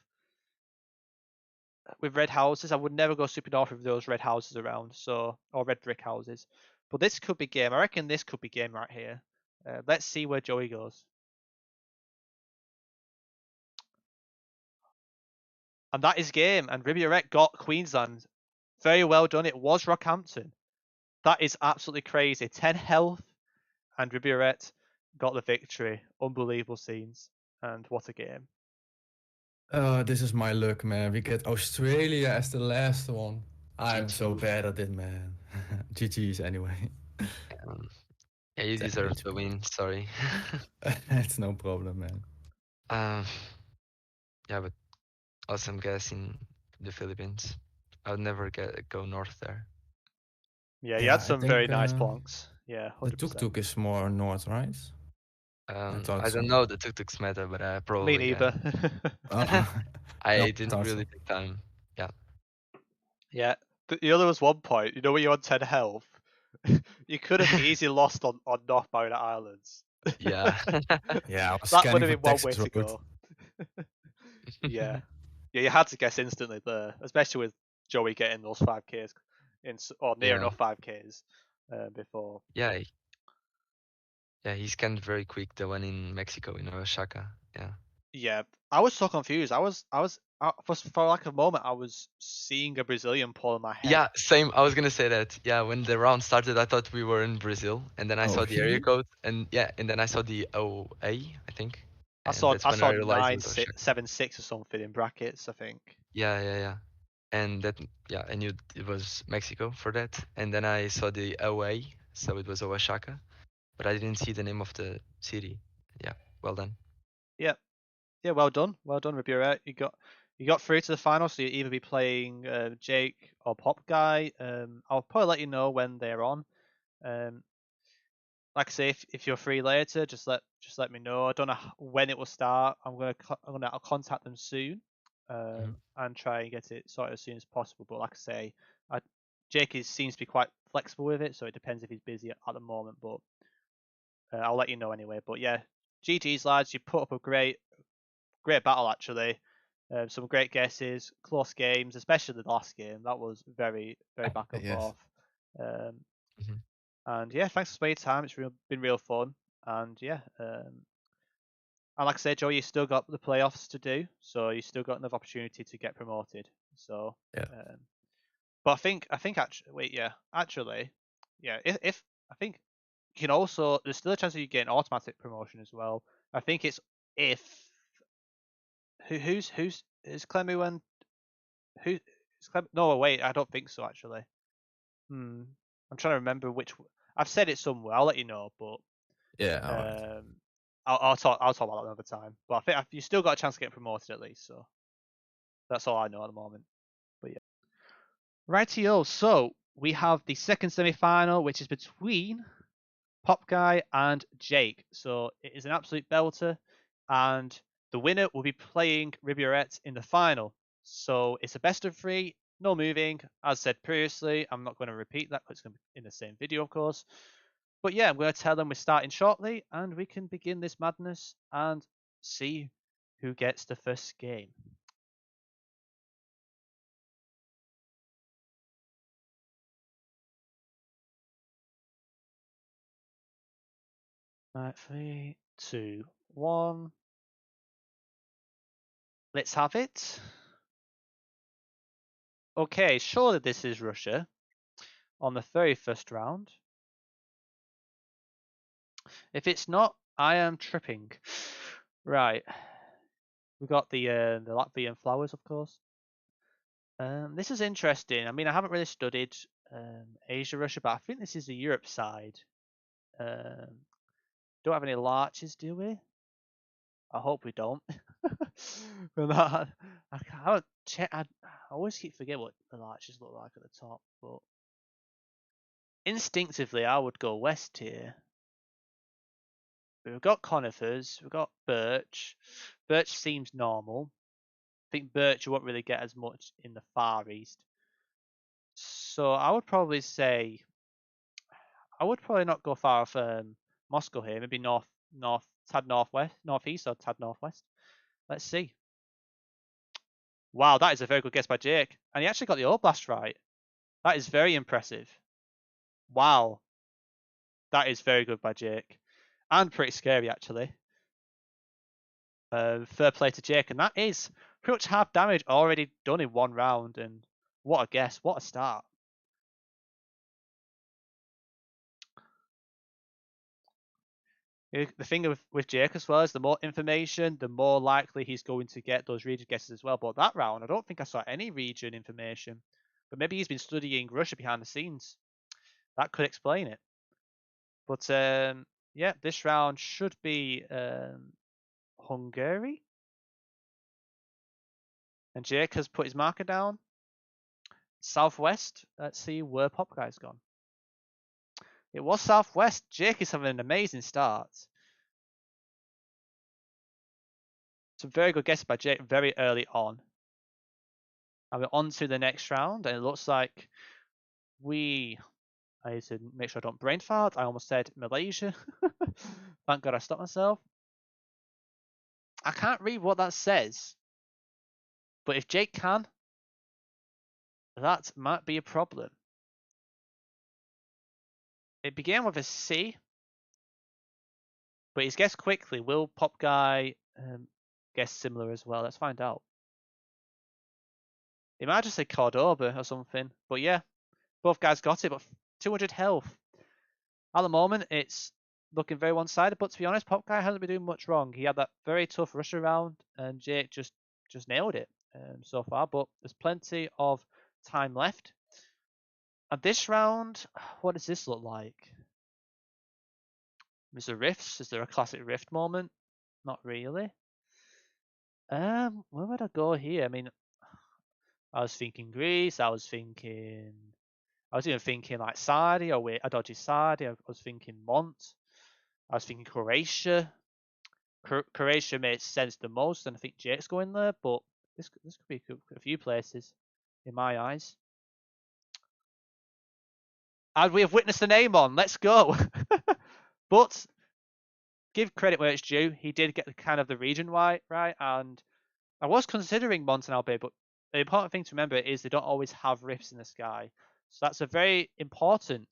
with red houses? I would never go super north with those red houses around, or red brick houses. But this could be game. I reckon this could be game right here. Let's see where Joey goes. And that is game. And Ribierete got Queensland. Very well done. It was Rockhampton. That is absolutely crazy. 10 health, and Ribierete got the victory. Unbelievable scenes. And what a game. This is my luck, man. We get Australia as the last one. I'm so GG. bad at it, man. GG's anyway. Yeah, you deserve the win. Sorry. It's no problem, man. Yeah, but awesome guess in the Philippines. I would never go north there. Yeah, you Yeah, had I some think, very nice plonks. Yeah, 100%. The tuk-tuk is more north, right? I thought don't so. know the tuk-tuk's meta, but probably. Me neither. I didn't really take time. Yeah. Yeah. The other was one point. You know when you're on 10 health, you could have easily lost on Northbound Islands. Yeah. Yeah, I was That would scanning have for been one way Texas to Road. go. Yeah. Yeah, you had to guess instantly there, especially with Joey getting those 5Ks or near Yeah. enough 5Ks before. Yeah. Yeah, he scanned very quick, the one in Mexico, in Oaxaca. Yeah. Yeah, I was so confused. For like a moment, I was seeing a Brazilian pole in my head. Yeah, same. I was gonna say that. Yeah, when the round started, I thought we were in Brazil, and then I saw the area really? code, and then I saw the OA, I think. I And saw that's when I realized it was 976 or something in brackets, I think. Yeah. And that, I knew it was Mexico for that. And then I saw the OA, so it was Oaxaca, but I didn't see the name of the city. Yeah, well done. Yeah, well done, Ribierete. You got through to the final, so you either be playing Jake or PopGuy. I'll probably let you know when they're on. Like I say, if you're free later, just let me know. I don't know when it will start. I'll contact them soon, and try and get it sorted as soon as possible. But like I say, Jake seems to be quite flexible with it, so it depends if he's busy at the moment. But I'll let you know anyway. But yeah, GG's lads, you put up a great battle actually. Some great guesses, close games, especially the last game. That was very back and Yes. forth. And yeah, thanks for spending time. It's been real fun. And yeah, and like I said, Joe, you still got the playoffs to do, so you still got another opportunity to get promoted. So Yeah. But I think actually, if I think you can also, there's still a chance of you getting automatic promotion as well. I think it's if who's is Clemu and who is Clem? No, wait, I don't think so actually. I'm trying to remember which. I've said it somewhere. I'll let you know, but Yeah, alright. I'll talk about that another time. But I think you still got a chance to get promoted at least. So that's all I know at the moment. But yeah, rightio. So we have the second semi-final, which is between PopGuy and Jake. So it is an absolute belter, and the winner will be playing Ribierete in the final. So it's a best of 3, no moving. As said previously, I'm not going to repeat that because it's going to be in the same video, of course. But yeah, I'm going to tell them we're starting shortly, and we can begin this madness and see who gets the first game. Right, 3, 2, 1. Let's have it. Okay, surely this is Russia on the very first round. If it's not, I am tripping. Right. We got the Latvian flowers, of course. This is interesting. I mean, I haven't really studied Asia, Russia, but I think this is the Europe side. Don't have any larches, do we? I hope we don't. I haven't checked. I always keep forgetting what the larches look like at the top, but instinctively I would go west here. We've got conifers, we've got birch. Birch seems normal. I think birch you won't really get as much in the Far East. So I would probably say I would probably not go far off Moscow here. Maybe tad northwest, northeast or tad northwest. Let's see. Wow, that is a very good guess by Jake, and he actually got the Oblast right. That is very impressive. Wow, that is very good by Jake. and pretty scary actually. Fair play to Jake, and that is pretty much half damage already done in one round. And what a guess, what a start. The thing with Jake as well is the more information, the more likely he's going to get those region guesses as well. But that round, I don't think I saw any region information. But maybe he's been studying Russia behind the scenes. That could explain it. But yeah, this round should be Hungary. And Jake has put his marker down. Southwest. Let's see where PopGuy's gone. It was Southwest. Jake is having an amazing start. Some very good guesses by Jake very early on. And we're on to the next round, and it looks like I need to make sure I don't brain fart. I almost said Malaysia. Thank God I stopped myself. I can't read what that says. But if Jake can, that might be a problem. It began with a C, but he's guessed quickly. Will PopGuy guess similar as well? Let's find out. He might just say Cordoba or something. But yeah, both guys got it, but 200 health. At the moment, it's looking very one-sided, but to be honest, PopGuy hasn't been doing much wrong. He had that very tough Russia round, and Jake just nailed it so far, but there's plenty of time left. And this round, what does this look like? Is there rifts? Is there a classic rift moment? Not really. Where would I go here? I mean, I was thinking Greece. I was even thinking like Sardi or wait, a dodgy Sardi. I was thinking Mont. I was thinking Croatia. Croatia makes sense the most, and I think Jake's going there. But this could be a few places, in my eyes. And we have witnessed the name on. Let's go. But give credit where it's due. He did get kind of the region right, and I was considering Montanal Bay, but the important thing to remember is they don't always have rifts in the sky. So that's a very important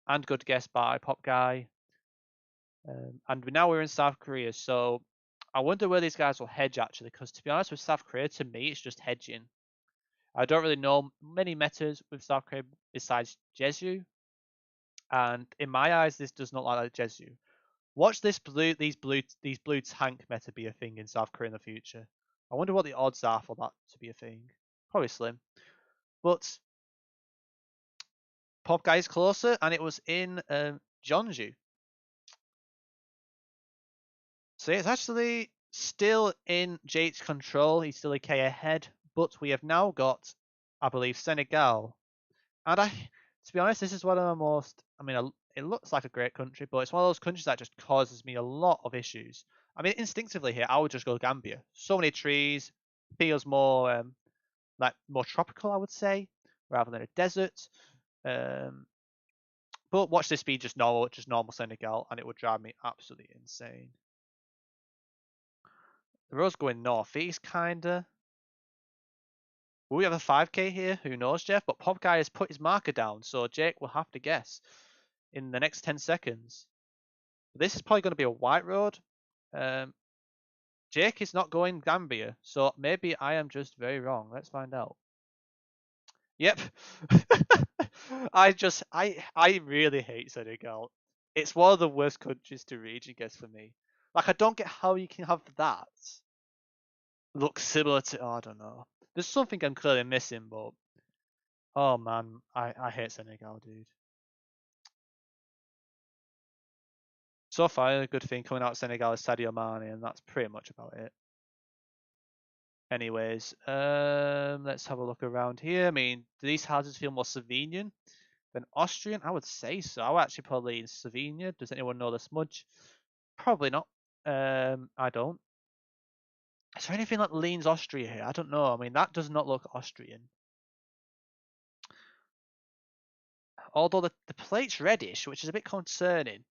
and good guess by PopGuy. And now we're in South Korea, so I wonder where these guys will hedge actually, because to be honest with South Korea, to me, it's just hedging. I don't really know many metas with South Korea besides Jeju. And in my eyes, this does not look like Jeju. Watch these blue tank meta be a thing in South Korea in the future. I wonder what the odds are for that to be a thing. Probably slim. But PopGuy is closer, and it was in Jeonju. So it's actually still in Jake's control. He's still a K ahead, but we have now got, I believe, Senegal. And to be honest, this is one of the most. I mean, it looks like a great country, but it's one of those countries that just causes me a lot of issues. I mean, instinctively here, I would just go Gambia. So many trees, feels more like more tropical, I would say, rather than a desert. But watch this be just normal Senegal, and it would drive me absolutely insane. The road's going northeast, kinda. Will we have a 5k here? Who knows, Jeff? But PopGuy has put his marker down, so Jake will have to guess in the next 10 seconds. This is probably going to be a white road. Jake is not going Gambia, so maybe I am just very wrong. Let's find out. Yep. I really hate Senegal. It's one of the worst countries to region guess for me. Like, I don't get how you can have that look similar to, I don't know. There's something I'm clearly missing, but oh man, I hate Senegal, dude. So far, a good thing coming out of Senegal is Sadio Mane, and that's pretty much about it. Anyways, let's have a look around here. I mean, do these houses feel more Slovenian than Austrian? I would say so. I would actually probably in Slovenia. Does anyone know the smudge? Probably not. I don't. Is there anything that leans Austria here? I don't know. I mean, that does not look Austrian. Although the plate's reddish, which is a bit concerning.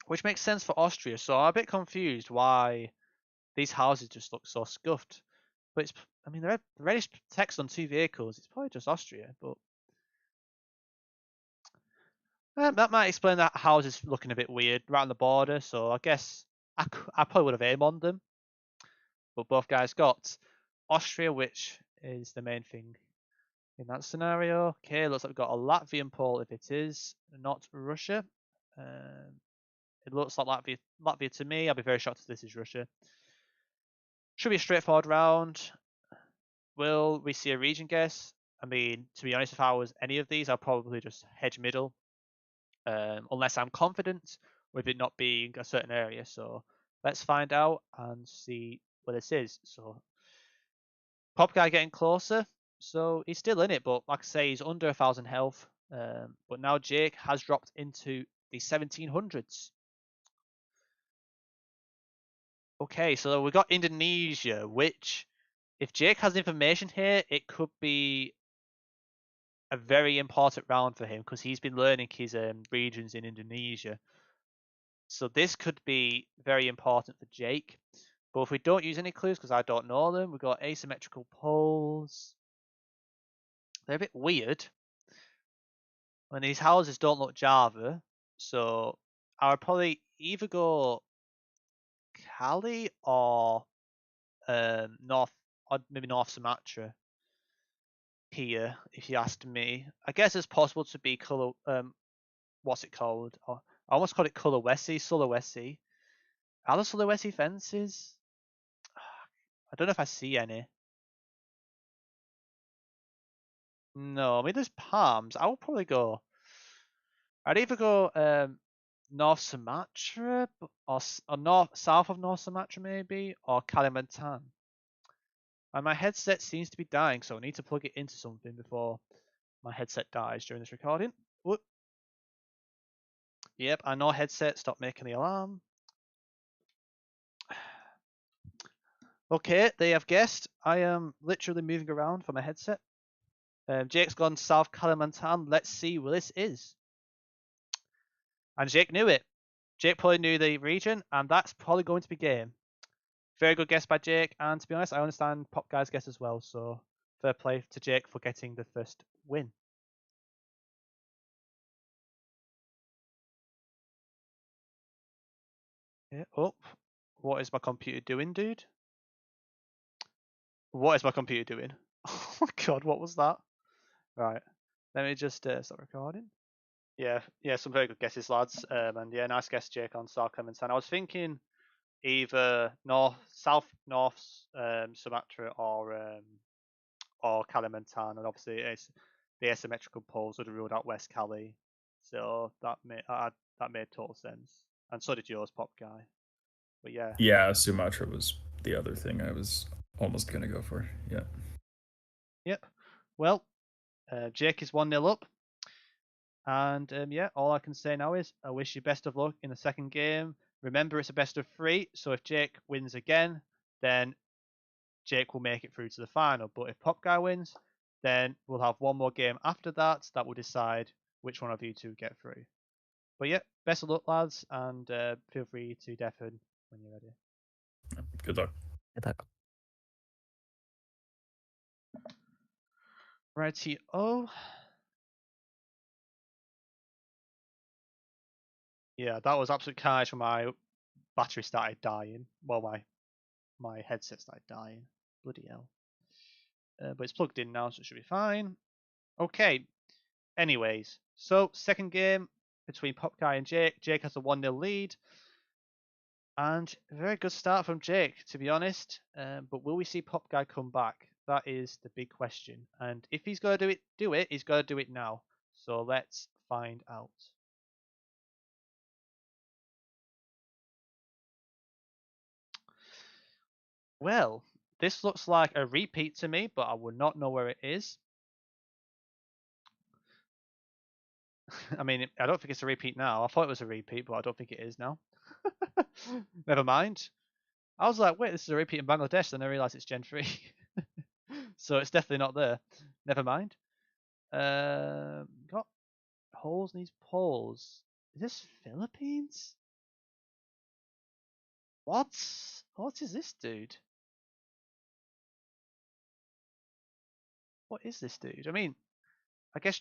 Which makes sense for Austria, so I'm a bit confused why these houses just look so scuffed. But it's, I mean, the reddish text on two vehicles, it's probably just Austria, but That might explain that house is looking a bit weird right on the border. So I guess I probably would have aimed on them. But both guys got Austria, which is the main thing in that scenario. Okay, looks like we've got a Latvian poll if it is not Russia. It looks like Latvia to me. I'll be very shocked if this is Russia. Should be a straightforward round. Will we see a region guess? I mean, to be honest, if I was any of these, I'll probably just hedge middle, unless I'm confident with it not being a certain area. So let's find out and see what this is. So PopGuy getting closer. So he's still in it, but like I say, he's under 1,000 health. But now Jake has dropped into the 1700s. Okay, so we've got Indonesia, which, if Jake has information here, it could be a very important round for him because he's been learning his regions in Indonesia. So this could be very important for Jake. But if we don't use any clues because I don't know them, we've got asymmetrical poles. They're a bit weird. And these houses don't look Java, so I would probably either go Cali or North, or maybe North Sumatra here, if you asked me. I guess it's possible to be color. What's it called? I almost called it Sulawesi. Are there Sulawesi fences? I don't know if I see any. No, I mean there's palms. I would probably go. I'd either go North Sumatra or north south of North Sumatra maybe, or Kalimantan. And my headset seems to be dying, so I need to plug it into something before my headset dies during this recording. Whoop. Yep, I know headset. Stop making the alarm. Okay, they have guessed. I am literally moving around for my headset. Jake's gone South Kalimantan. Let's see what this is. And Jake knew it. Jake probably knew the region, and that's probably going to be game. Very good guess by Jake, and to be honest, I understand PopGuy's guess as well, so fair play to Jake for getting the first win. Yeah. Oh, what is my computer doing, dude? What is my computer doing? Oh my god, what was that? Right, let me just stop recording. Yeah, some very good guesses, lads. And yeah, nice guess, Jake, on South Kalimantan. I was thinking either South North Sumatra or Kalimantan, and obviously it's the asymmetrical poles would have ruled out West Cali, so that made total sense. And so did yours, Pop Guy. But yeah. Yeah, Sumatra was the other thing I was almost gonna go for. Yeah. Yep. Well, Jake is 1-0 up. And yeah, all I can say now is I wish you best of luck in the second game. Remember, it's a best of 3, so if Jake wins again, then Jake will make it through to the final. But if Pop Guy wins, then we'll have one more game after that that will decide which one of you two get through. But yeah, best of luck, lads, and feel free to deafen when you're ready. Good luck. Good luck. Righty. Oh. Yeah, that was absolute carnage when my battery started dying. Well, my headset started dying. Bloody hell. But it's plugged in now, so it should be fine. Okay. Anyways, so second game between PopGuy and Jake. Jake has a 1-0 lead. And a very good start from Jake, to be honest. But will we see PopGuy come back? That is the big question. And if he's going to do it, he's going to do it now. So let's find out. Well, this looks like a repeat to me, but I would not know where it is. I mean, I don't think it's a repeat now. I thought it was a repeat, but I don't think it is now. Never mind. I was like, wait, this is a repeat in Bangladesh. Then I realized it's Gen 3. So it's definitely not there. Never mind. Got holes in these poles. Is this Philippines? What? What is this dude? What is this dude? I mean, I guess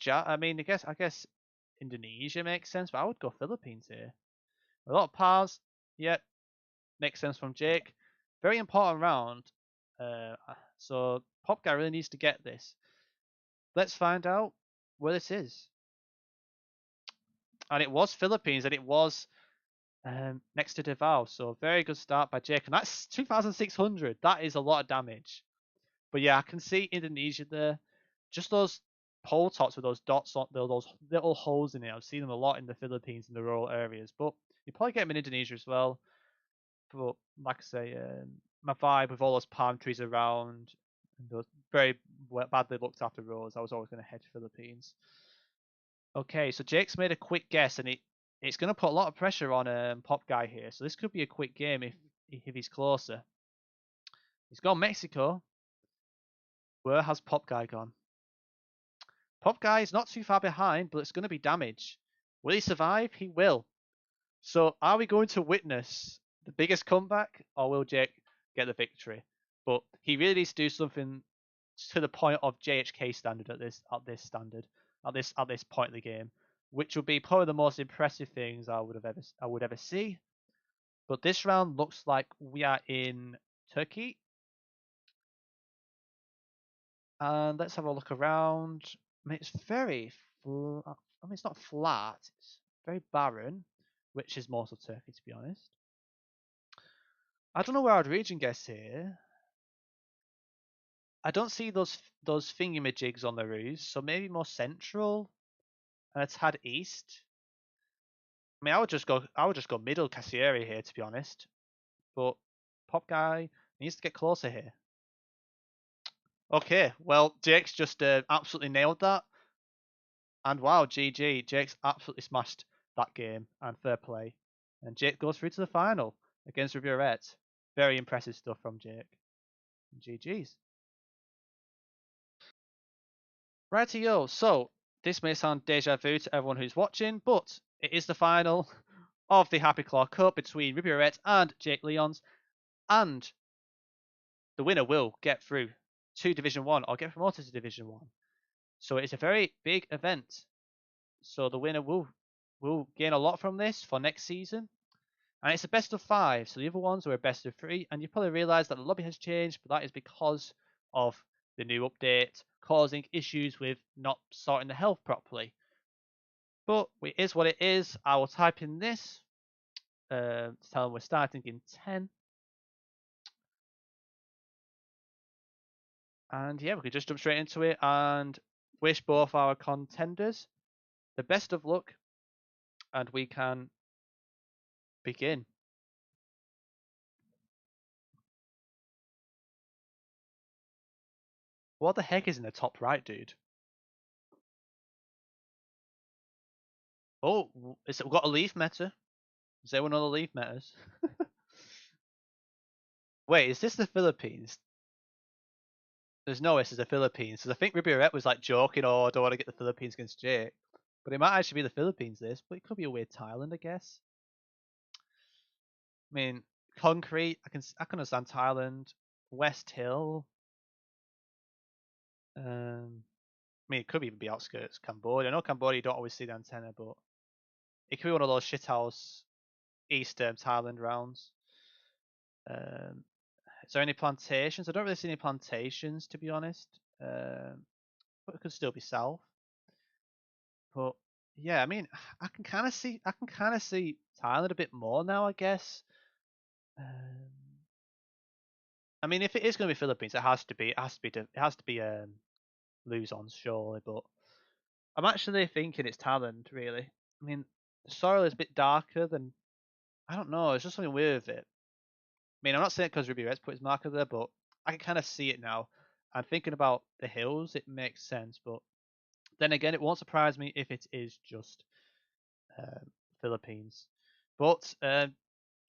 Indonesia makes sense, but I would go Philippines here. A lot of pars. Yep, makes sense from Jake. Very important round. So PopGuy really needs to get this. Let's find out where this is. And it was Philippines, and it was next to Davao. So very good start by Jake. And that's 2,600. That is a lot of damage. But yeah, I can see Indonesia there. Just those pole tops with those dots on those little holes in it. I've seen them a lot in the Philippines in the rural areas. But you probably get them in Indonesia as well. But like I say, my vibe with all those palm trees around and those very badly looked after roads, I was always going to head to Philippines. Okay, so Jake's made a quick guess, and it's going to put a lot of pressure on PopGuy here. So this could be a quick game if he's closer. He's gone Mexico. Where has PopGuy gone? PopGuy is not too far behind, but it's going to be damage. Will he survive? He will. So are we going to witness the biggest comeback, or will Jake get the victory? But he really needs to do something to the point of JHK standard at this point of the game, which would be probably the most impressive things I would ever see. But this round looks like we are in Turkey. And let's have a look around. I mean, it's very it's not flat. It's very barren, which is most of Turkey, to be honest. I don't know where I'd region guess here. I don't see those thingamajigs on the roofs, so maybe more central and a tad east. I mean, I would just go middle Cassieri here, to be honest. But PopGuy needs to get closer here. Okay, well, Jake's just absolutely nailed that. And wow, GG. Jake's absolutely smashed that game, and fair play. And Jake goes through to the final against Ribierete. Very impressive stuff from Jake. And GG's. Rightio, so this may sound deja vu to everyone who's watching, but it is the final of the Happy Claw Cup between Ribierete and Jake Leons, and the winner will get through to Division 1 or get promoted to Division 1. So it's a very big event. So the winner will gain a lot from this for next season. And it's a best of 5, so the other ones were a best of 3, and you probably realise that the lobby has changed, but that is because of the new update causing issues with not sorting the health properly. But it is what it is. I will type in this to tell them we're starting in 10. And yeah, we could just jump straight into it and wish both our contenders the best of luck, and we can begin. What the heck is in the top right, dude? Oh, we've got a leaf meta. Does anyone know the leaf metas? Wait, is this the Philippines? There's no way this is the Philippines. Because I think Ribierete was like joking, oh, I don't want to get the Philippines against Jake. But it might actually be the Philippines, this. But it could be a weird Thailand, I guess. I mean, concrete, I can understand Thailand. West Hill. I mean, it could even be outskirts Cambodia. I know Cambodia, you don't always see the antenna, but it could be one of those shithouse Eastern Thailand rounds. Is there any plantations? I don't really see any plantations, to be honest. But it could still be south. But yeah, I mean, I can kind of see Thailand a bit more now, I guess. I mean, if it is going to be Philippines, it has to be Luzons, surely. But I'm actually thinking it's Thailand, really. I mean, the soil is a bit darker than, I don't know. It's just something weird with it. I mean, I'm not saying it because Ribierete put his marker there, but I can kind of see it now. And thinking about the hills, it makes sense. But then again, it won't surprise me if it is just Philippines. But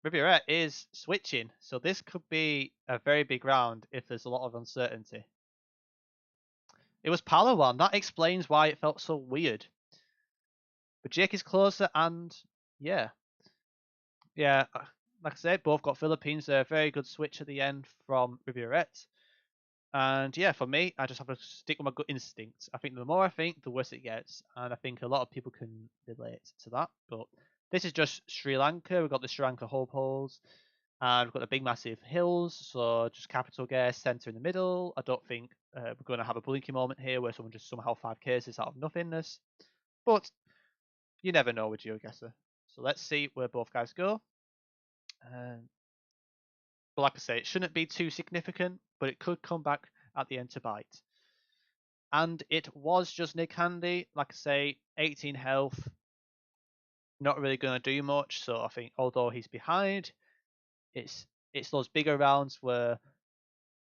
Ribierete is switching, so this could be a very big round if there's a lot of uncertainty. It was Palawan. That explains why it felt so weird. But Jake is closer, and yeah. Like I said, both got Philippines. A very good switch at the end from Ribierete. And yeah, for me, I just have to stick with my gut instinct. I think the more I think, the worse it gets, and I think a lot of people can relate to that. But this is just Sri Lanka. We've got the Sri Lanka hopefuls, and we've got the big massive hills. So just capital guess, center in the middle. I don't think we're going to have a blinky moment here where someone just somehow 5Ks this out of nothingness. But you never know with GeoGuessr. So let's see where both guys go. But like I say, it shouldn't be too significant, but it could come back at the end to bite. And it was just Nick Handy. Like I say, 18 health, not really going to do much. So I think although he's behind, it's those bigger rounds where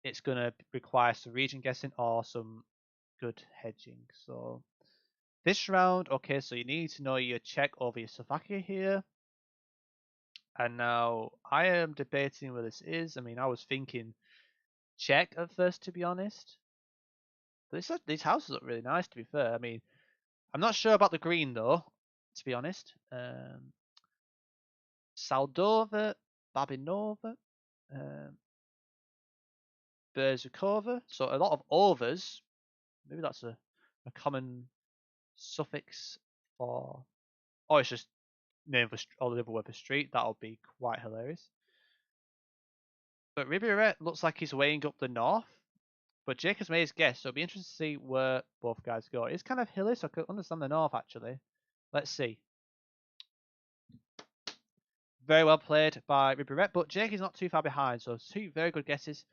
it's going to require some region guessing or some good hedging. So this round, okay, so you need to know your Czech over your Slovakia here. And now I am debating where this is. I mean, I was thinking Czech at first, to be honest. But these houses look really nice, to be fair. I mean, I'm not sure about the green, though, to be honest. Saldova, Babinova, Berzukova. So a lot of overs. Maybe that's a common suffix for... Oh, it's just name for or the other word for street. That'll be quite hilarious. But Ribierete looks like he's weighing up the north. But Jake has made his guess, so it'll be interesting to see where both guys go. It's kind of hilly, so I could understand the north, actually. Let's see. Very well played by Ribierete, but Jake is not too far behind, so 2 very good guesses,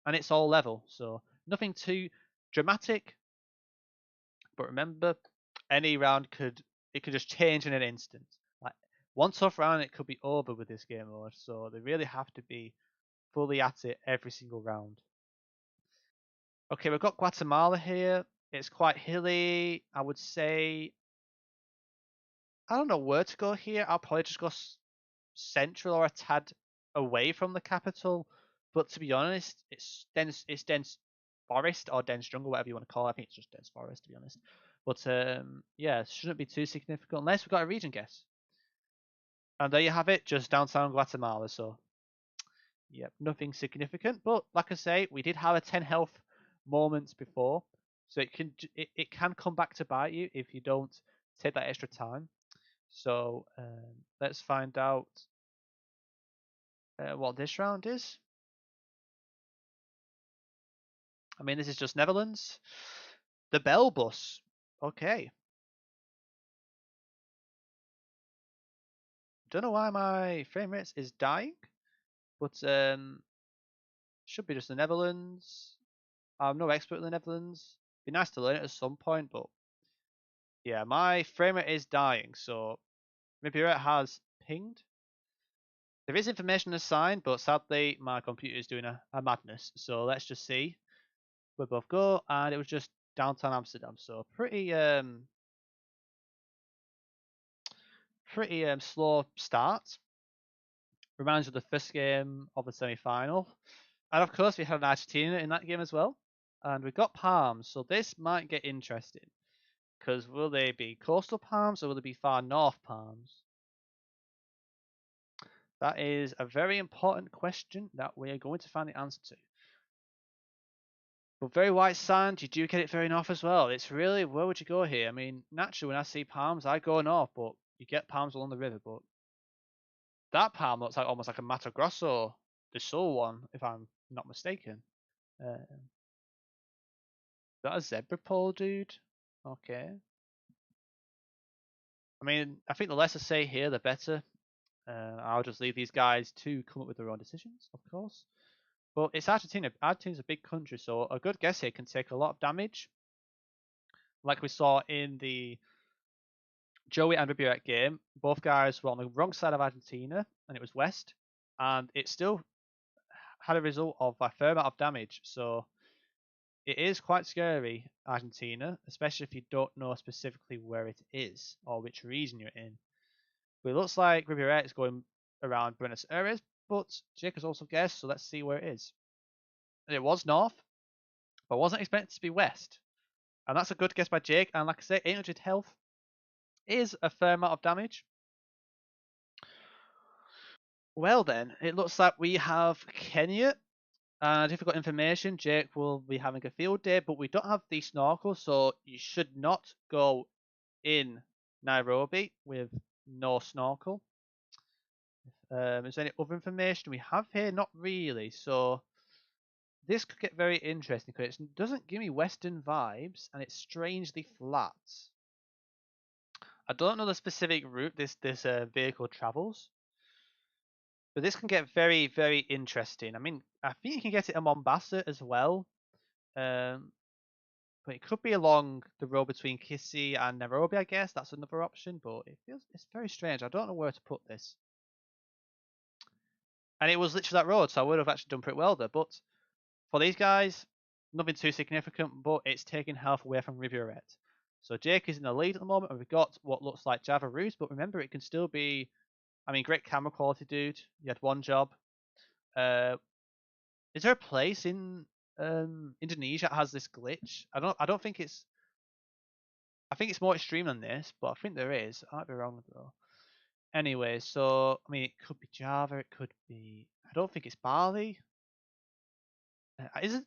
and it's all level, so nothing too dramatic. But remember, any round could just change in an instant. Like one tough round, it could be over with this game mode, so they really have to be fully at it every single round. Okay, we've got Guatemala here. It's quite hilly. I would say I don't know where to go here. I'll probably just go central or a tad away from the capital. But to be honest, it's dense forest or dense jungle, whatever you want to call it. I think it's just dense forest, to be honest. But yeah, it shouldn't be too significant unless we've got a region guess. And there you have it, just downtown Guatemala. So, yep, nothing significant. But like I say, we did have a 10 health moment before, so it can come back to bite you if you don't take that extra time. So let's find out what this round is. I mean, this is just Netherlands. The Bell Bus. Okay. Don't know why my frame rate is dying, but should be just the Netherlands. I'm no expert in the Netherlands. Be nice to learn it at some point, but yeah, my frame rate is dying, so Ribierete has pinged. There is information assigned, but sadly my computer is doing a madness. So let's just see. We both go, and it was just downtown Amsterdam. So pretty slow start. Reminds you of the first game of the semi-final. And of course we had an Argentina in that game as well. And we've got Palms, so this might get interesting. Because will they be coastal Palms or will they be far north Palms? That is a very important question that we are going to find the answer to. But very white sand, you do get it very north as well. It's really, where would you go here? I mean, naturally, when I see palms, I go north, but you get palms along the river. But that palm looks like almost like a Mato Grosso, the Sul one, if I'm not mistaken. Is that a zebra pole, dude? Okay. I mean, I think the less I say here, the better. I'll just leave these guys to come up with their own decisions, of course. But it's Argentina. Argentina's a big country, so a good guess here can take a lot of damage. Like we saw in the Joey and Ribierete game, both guys were on the wrong side of Argentina, and it was west, and it still had a result of a fair amount of damage. So it is quite scary, Argentina, especially if you don't know specifically where it is or which region you're in. But it looks like Ribierete is going around Buenos Aires, but Jake has also guessed, so let's see where it is. It was north, but wasn't expected to be west. And that's a good guess by Jake. And like I say, 800 health is a fair amount of damage. Well then, it looks like we have Kenya. And if you've got information, Jake will be having a field day, but we don't have the snorkel, so you should not go in Nairobi with no snorkel. Is there any other information we have here? Not really. So this could get very interesting because it doesn't give me Western vibes and it's strangely flat. I don't know the specific route this vehicle travels, but this can get very, very interesting. I mean, I think you can get it in Mombasa as well. But it could be along the road between Kisii and Nairobi, I guess. That's another option, but it's very strange. I don't know where to put this. And it was literally that road, so I would have actually done pretty well there. But for these guys, nothing too significant, but it's taking health away from Ribierete. So Jake is in the lead at the moment, and we've got what looks like Java Ruse, but remember, it can still be, I mean, great camera quality, dude. You had one job. Is there a place in Indonesia that has this glitch? I don't think it's, I think it's more extreme than this, but I think there is. I might be wrong though. Anyway, so I mean, it could be Java, it could be. I don't think it's Bali.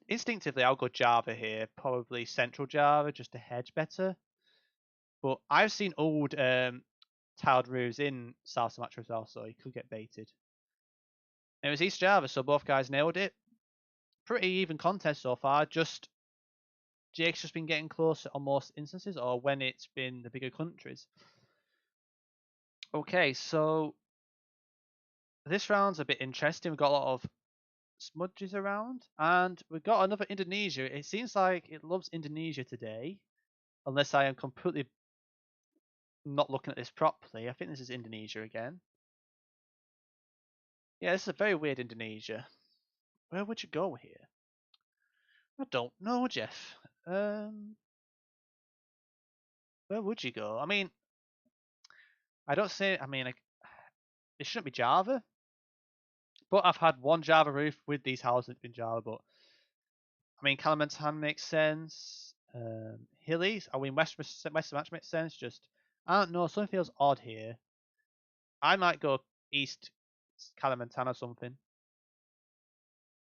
Instinctively, I'll go Java here, probably Central Java, just to hedge better. But I've seen old tiled roofs in South Sumatra as well, so you could get baited. And it was East Java, so both guys nailed it. Pretty even contest so far. Just Jake's just been getting closer on most instances, or when it's been the bigger countries. Okay, so this round's a bit interesting. We've got a lot of smudges around, and we've got another Indonesia. It seems like it loves Indonesia today, unless I am completely not looking at this properly. I think this is Indonesia again. Yeah, this is a very weird Indonesia. Where would you go here? I don't know, Jeff. Where would you go? I mean, I don't say. I mean, it shouldn't be Java, but I've had one Java roof with these houses in Java. But I mean, Kalimantan makes sense. Hilly, I mean, West Match makes sense. Just I don't know. Something feels odd here. I might go East Kalimantan or something.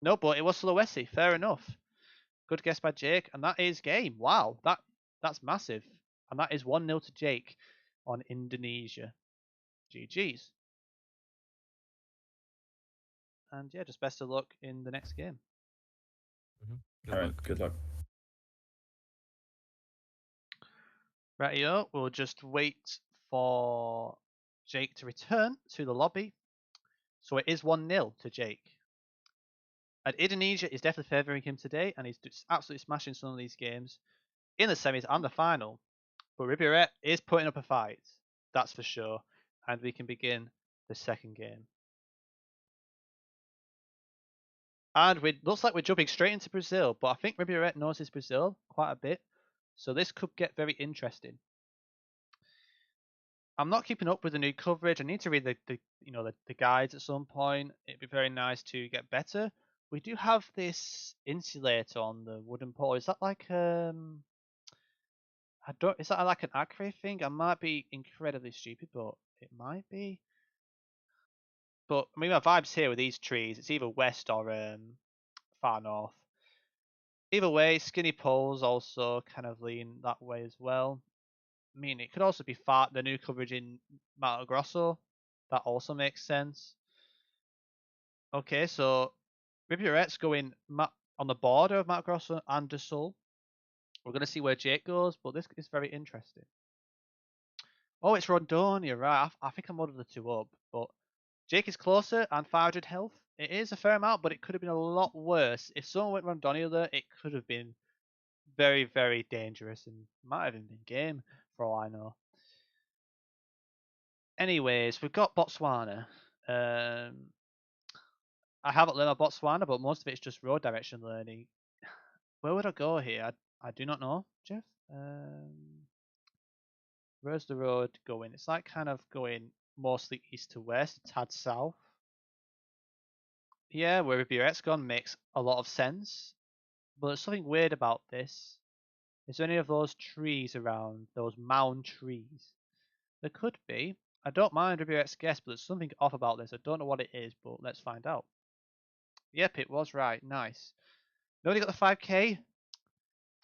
No, but it was Sulawesi. Fair enough. Good guess by Jake, and that is game. Wow, that's massive, and that is 1-0 to Jake on Indonesia. GG's. And yeah, just best of luck in the next game. Good All right, luck. good luck. Rightio, we'll just wait for Jake to return to the lobby. So it is 1-0 to Jake. And Indonesia is definitely favouring him today, and he's absolutely smashing some of these games in the semis and the final. But Ribierete is putting up a fight, that's for sure. And we can begin the second game. And it looks like we're jumping straight into Brazil, but I think Ribierete knows his Brazil quite a bit. So this could get very interesting. I'm not keeping up with the new coverage. I need to read the guides at some point. It'd be very nice to get better. We do have this insulator on the wooden pole. Is that like is that like an Acre thing? I might be incredibly stupid, but it might be. But I mean, my vibes here with these trees, it's either west or far north. Either way, skinny poles also kind of lean that way as well. I mean, it could also be the new coverage in Mato Grosso. That also makes sense. Okay, so Ribierete's going on the border of Mato Grosso and do Sul. We're going to see where Jake goes, but this is very interesting. Oh, it's Rondonia, right. I think I muddled the two up, but Jake is closer and 500 health. It is a fair amount, but it could have been a lot worse. If someone went Rondonia there, it could have been very, very dangerous and might have even been game for all I know. Anyways, we've got Botswana. I haven't learned about Botswana, but most of it's just road direction learning. Where would I go here? I do not know, Jeff. Where's the road going? It's like kind of going mostly east to west, a tad south. Yeah, where Ribierete's gone makes a lot of sense. But there's something weird about this. Is there any of those trees around, those mound trees? There could be. I don't mind Ribierete's guess, but there's something off about this. I don't know what it is, but let's find out. Yep, it was right. Nice. Nobody got the 5k.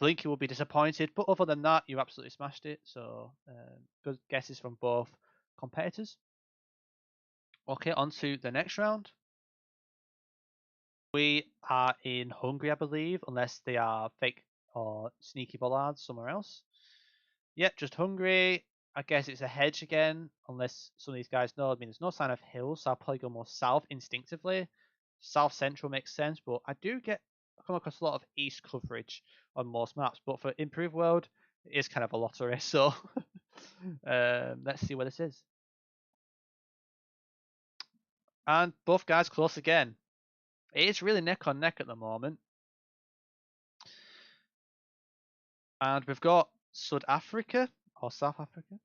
Blinky will be disappointed, but other than that, you absolutely smashed it. So good guesses from both competitors. Okay, on to the next round. We are in Hungary, I believe, unless they are fake or sneaky bollards somewhere else. Yep, just Hungary. I guess it's a hedge again, unless some of these guys know. I mean, there's no sign of hills, so I'll probably go more south instinctively. South central makes sense, but I do come across a lot of east coverage on most maps. But for Improved World, it is kind of a lottery. So let's see where this is. And both guys close again. It is really neck on neck at the moment. And we've got South Africa or South Africa.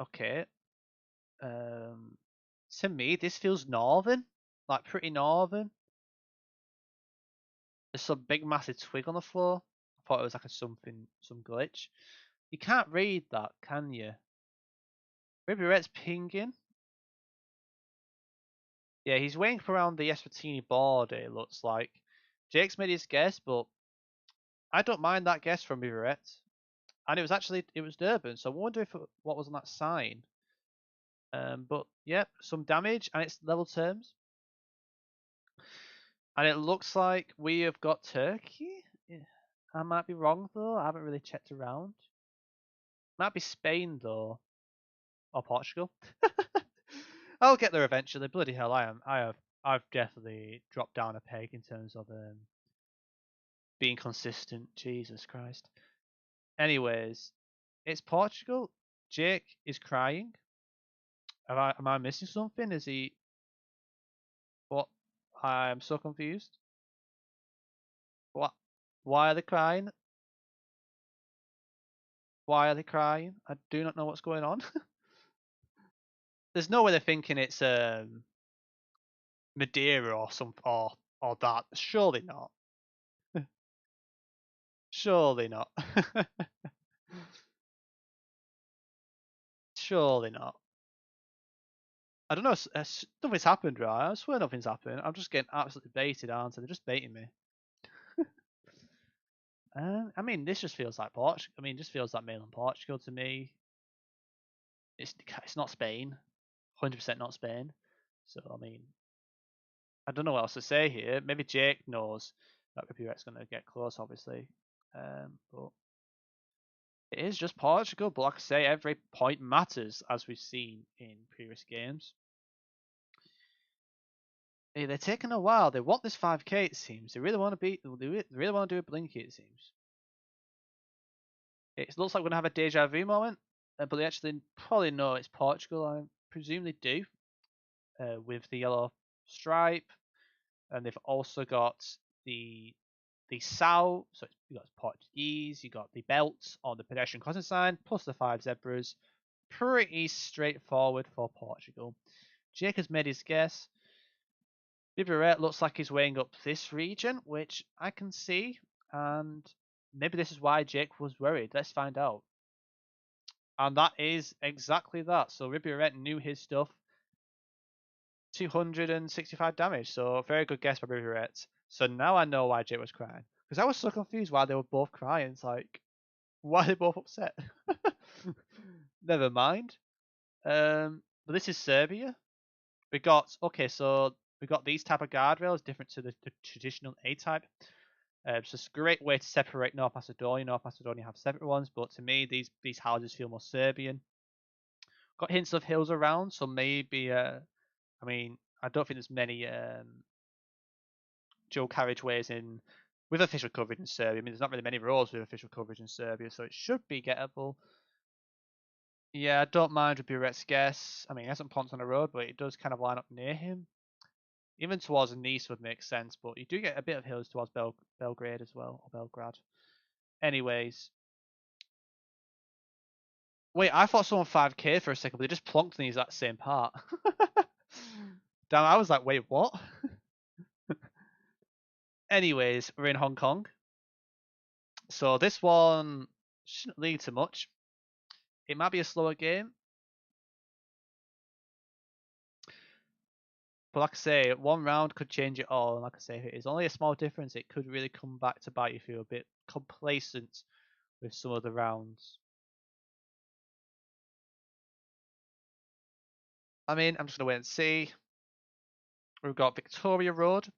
Okay. To me, this feels northern, like pretty northern. There's some big massive twig on the floor. I thought it was like some glitch. You can't read that, can you? Ribierete's pinging. Yeah, he's waiting for around the Eswatini border, it looks like. Jake's made his guess, but I don't mind that guess from Ribierete. And it was Durban, so I wonder what was on that sign. But yeah, some damage, and it's level terms. And it looks like we have got Turkey. I might be wrong though. I haven't really checked around. Might be Spain though, or Portugal. I'll get there eventually. Bloody hell, I've definitely dropped down a peg in terms of being consistent. Jesus Christ. Anyways, it's Portugal. Jake is crying. Am I missing something? Is he? What? I'm so confused. What? Why are they crying? Why are they crying? I do not know what's going on. There's no way they're thinking it's Madeira or or that. Surely not. Surely not. Surely not. I don't know. Nothing's happened, right? I swear nothing's happened. I'm just getting absolutely baited, aren't I? They're just baiting me. I mean, this just feels like Portugal. I mean, just feels like mainland Portugal to me. It's not Spain. 100% not Spain. So I mean, I don't know what else to say here. Maybe Jake knows that Ribierete's going to get close, obviously. But it is just Portugal. But like I say, every point matters, as we've seen in previous games. Hey, they're taking a while. They want this 5k, it seems. They really want to beat. They really want to do a blinky, it seems. It looks like we're gonna have a deja vu moment, but they actually probably know it's Portugal. I presume they do, with the yellow stripe, and they've also got the Sao. So you got Portuguese. You got the belt on the pedestrian crossing sign, plus the 5 zebras. Pretty straightforward for Portugal. Jake has made his guess. Ribierete looks like he's weighing up this region, which I can see, and maybe this is why Jake was worried. Let's find out. And that is exactly that. So Ribierete knew his stuff. 265 damage, so very good guess by Ribierete. So now I know why Jake was crying. Because I was so confused why they were both crying. It's like, why are they both upset? Never mind. But this is Serbia. We got these type of guardrails different to the traditional A-type. So it's a great way to separate North Macedonia. North Macedonia have separate ones, but to me these houses feel more Serbian. Got hints of hills around, so maybe I mean I don't think there's many dual carriageways with official coverage in Serbia. I mean there's not really many roads with official coverage in Serbia, so it should be gettable. Yeah, I don't mind Ribierete's guess. I mean, he hasn't ponced on a road, but it does kind of line up near him. Even towards Nice would make sense, but you do get a bit of hills towards Belgrade as well, or Belgrade. Anyways. Wait, I thought someone 5k for a second, but they just plonked in the exact same part. Damn, I was like, wait, what? Anyways, we're in Hong Kong. So this one shouldn't lead to much. It might be a slower game. But like I say, one round could change it all. And like I say, if it is only a small difference, it could really come back to bite you if you're a bit complacent with some of the rounds. I mean, I'm just going to wait and see. We've got Victoria Road.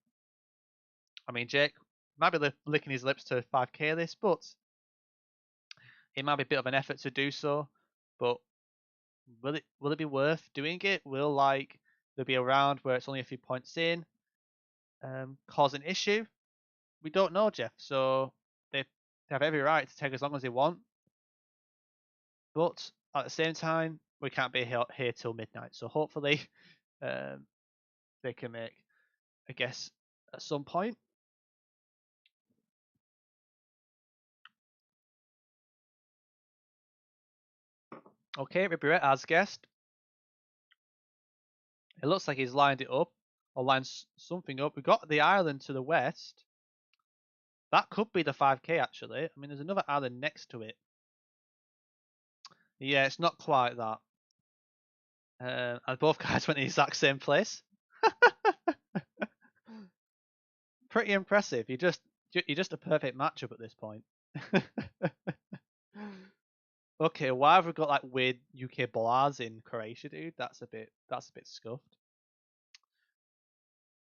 I mean, Jake might be licking his lips to 5k this, but it might be a bit of an effort to do so. But will it be worth doing it? Will there be a round where it's only a few points in, cause an issue? We don't know, Jeff. So they have every right to take as long as they want. But at the same time, we can't be here till midnight. So hopefully, they can make a guess at some point. Okay, Ribierete as guessed. It looks like he's lined it up, or lined something up. We've got the island to the west. That could be the 5k, actually. I mean, there's another island next to it. Yeah, it's not quite that. And both guys went in the exact same place. Pretty impressive. You're just a perfect matchup at this point. Okay, why have we got like weird UK bollards in Croatia, dude? That's a bit scuffed.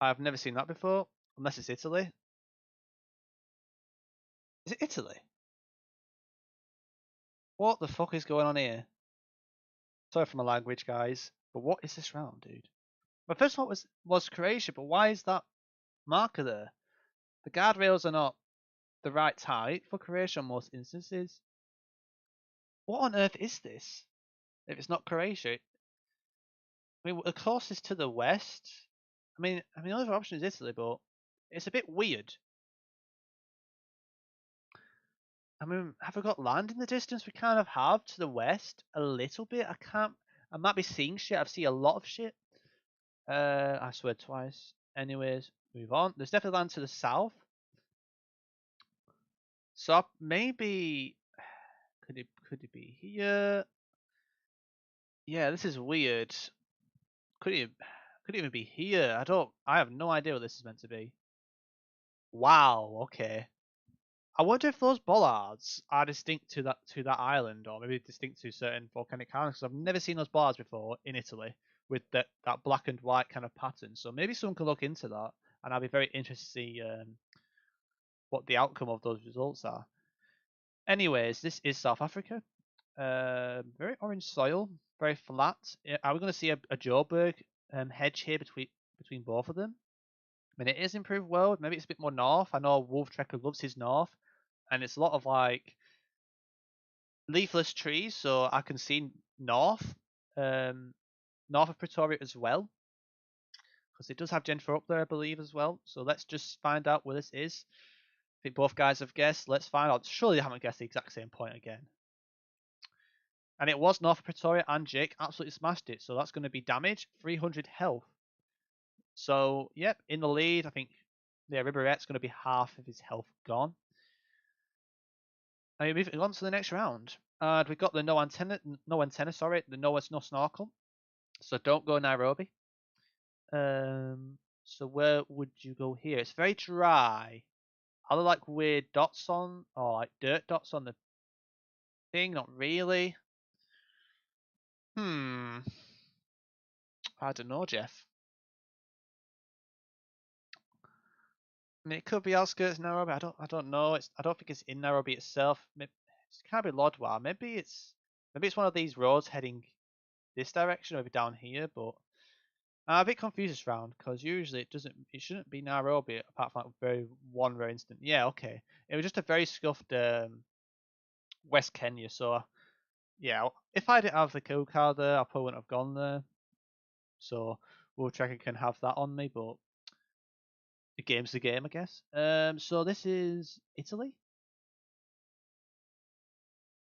I've never seen that before, unless it's Italy. Is it Italy? What the fuck is going on here? Sorry for my language, guys, but what is this round, dude? My first thought was Croatia, but why is that marker there? The guardrails are not the right height for Croatia in most instances. What on earth is this? If it's not Croatia, I mean, the closest to the west. I mean, the other option is Italy, but it's a bit weird. I mean, have we got land in the distance? We kind of have to the west a little bit. I might be seeing shit. I've seen a lot of shit. I swear twice. Anyways, move on. There's definitely land to the south. So maybe could it be here? Yeah, this is weird. Could it even be here? I have no idea what this is meant to be. Wow, okay. I wonder if those bollards are distinct to that island, or maybe distinct to certain volcanic islands. I've never seen those bollards before in Italy with that black and white kind of pattern. So maybe someone can look into that, and I'll be very interested to see what the outcome of those results are. Anyways, this is South Africa. Very orange soil, very flat. Are we going to see a Joburg hedge here between both of them? I mean, it is improved world. Maybe it's a bit more north. I know Wolf Trekker loves his north, and it's a lot of like leafless trees, so I can see north, north of Pretoria as well, because it does have Jennifer up there, I believe, as well. So let's just find out where this is. I think both guys have guessed. Let's find out. Surely they haven't guessed the exact same point again. And it was north of Pretoria, and Jake absolutely smashed it. So that's going to be damage, 300 health. So, yep, in the lead. I think, yeah, Ribierete's going to be half of his health gone. And we're moving on to the next round. And we've got the no antenna, the no snorkel. So don't go Nairobi. So where would you go here? It's very dry. Are there like weird dots on, or like dirt dots on the thing? Not really. I don't know, Jeff. I mean, it could be outskirts of Nairobi. I don't know. I don't think it's in Nairobi itself. Maybe, it can't be Lodwar. Maybe it's one of these roads heading this direction, maybe down here. But I'm a bit confused this round because usually it shouldn't be Nairobi apart from like one rare instant. Yeah, okay. It was just a very scuffed West Kenya. So yeah, if I didn't have the kill card there, I probably wouldn't have gone there. So World Tracker can have that on me, but the game's the game, I guess. So this is Italy.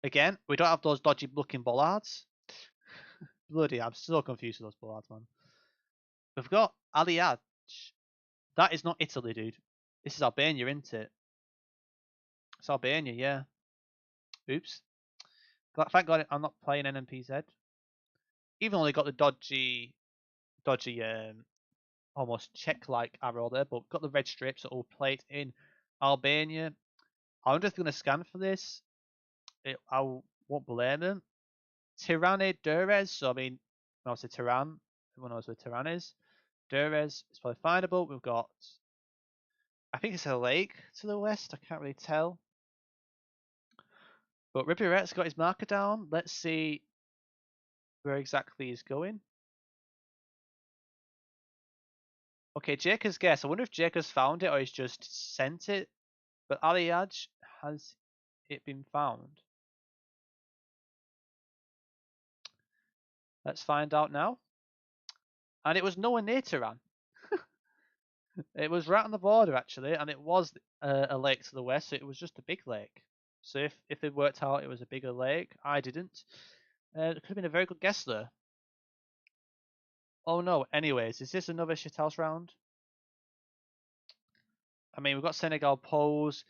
Again, we don't have those dodgy looking bollards. Bloody, I'm so confused with those bollards, man. We've got Aliaj. That is not Italy, dude. This is Albania, isn't it? It's Albania, yeah. Oops. Thank God I'm not playing NMPZ. Even though they got the dodgy almost Czech-like arrow there, but got the red strips that all played in Albania. I wonder if they're going to scan for this. I won't blame them. Tirane Durrez, so I mean, when I say Tiran, everyone knows where Tiran is. Durrez is probably findable. We've got, I think it's a lake to the west. I can't really tell. But Ribierette's got his marker down. Let's see where exactly he's going. Okay, Jake has guessed. I wonder if Jake has found it or he's just sent it. But Aliyaj, has it been found? Let's find out now. And it was nowhere near Tiran. It was right on the border actually, and it was a lake to the west, so it was just a big lake. So if it worked out, it was a bigger lake. I didn't. It could have been a very good guess there. Oh no. Anyways, is this another shithouse round? I mean, we've got Senegal pose.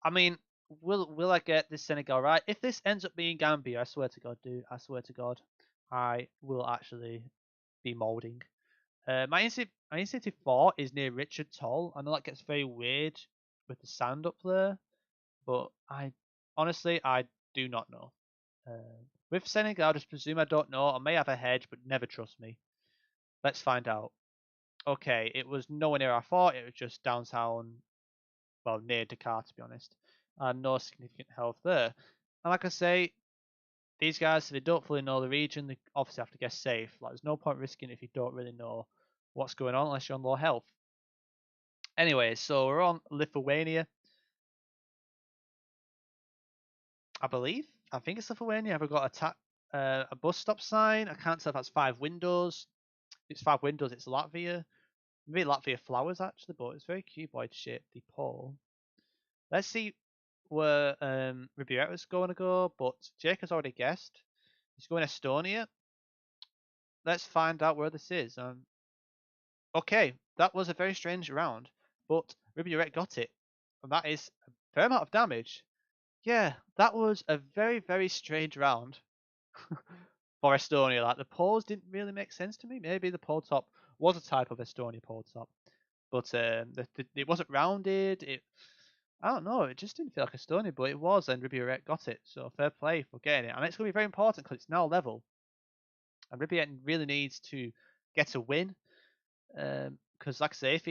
I mean, will I get this Senegal right? If this ends up being Gambia, I swear to God, dude. I swear to God, I will actually be molding. My instinct 4 is near Richard Toll. I know that gets very weird with the sand up there, but I honestly do not know. With Senegal, just presume I don't know. I may have a hedge, but never trust me. Let's find out. Okay, it was nowhere near I thought. It was just downtown, well, near Dakar, to be honest. And no significant health there. And like I say, these guys, if they don't fully know the region, they obviously have to guess safe. Like, there's no point risking if you don't really know what's going on unless you're on low health. Anyway, so we're on Lithuania. I believe. I think it's Lithuania. We've got a bus stop sign. I can't tell if that's 5 windows. If it's 5 windows, it's Latvia. Maybe Latvia flowers, actually, but it's very cuboid shaped, the pole. Let's see where Ribierete is going to go, but Jake has already guessed. He's going Estonia. Let's find out where this is. Okay, that was a very strange round, but Ribierete got it. And that is a fair amount of damage. Yeah, that was a very, very strange round for Estonia. Like, the poles didn't really make sense to me. Maybe the pole top was a type of Estonia pole top, but it wasn't rounded. I don't know. It just didn't feel like Estonia, but it was, and Ribierete got it. So fair play for getting it, and it's going to be very important because it's now level, and Ribierete really needs to get a win. Because, like I say, if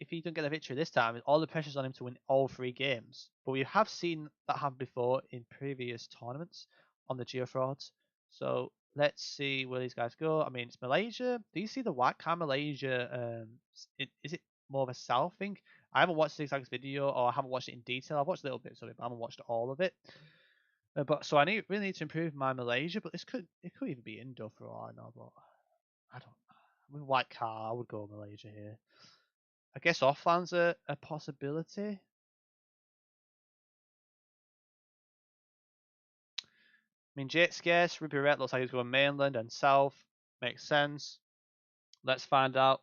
he don't get a victory this time, all the pressure's on him to win all 3 games. But we have seen that happen before in previous tournaments on the Geofrauds. So let's see where these guys go. I mean, it's Malaysia. Do you see the white car Malaysia? Is it more of a south thing? I haven't watched the exact video, or I haven't watched it in detail. I've watched little bits of it, but I haven't watched all of it. But so really need to improve my Malaysia. But it could even be Indo for all I know. But I don't. With white car, I would go Malaysia here. I guess offland's a possibility. I mean, Jake's scarce. Ribierete looks like he's going mainland and south. Makes sense. Let's find out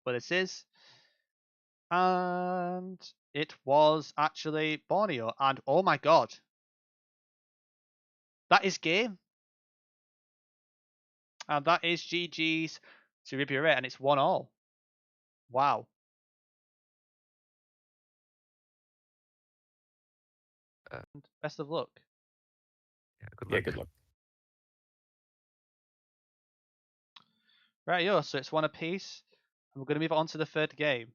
where this is. And it was actually Borneo. And oh my god, that is game. And that is GG's to Ribierete, and it's 1-1. Wow. Best of luck. Yeah, good Yeah, luck. good luck. Right, yo, so it's 1 apiece. And we're going to move on to the 3rd game.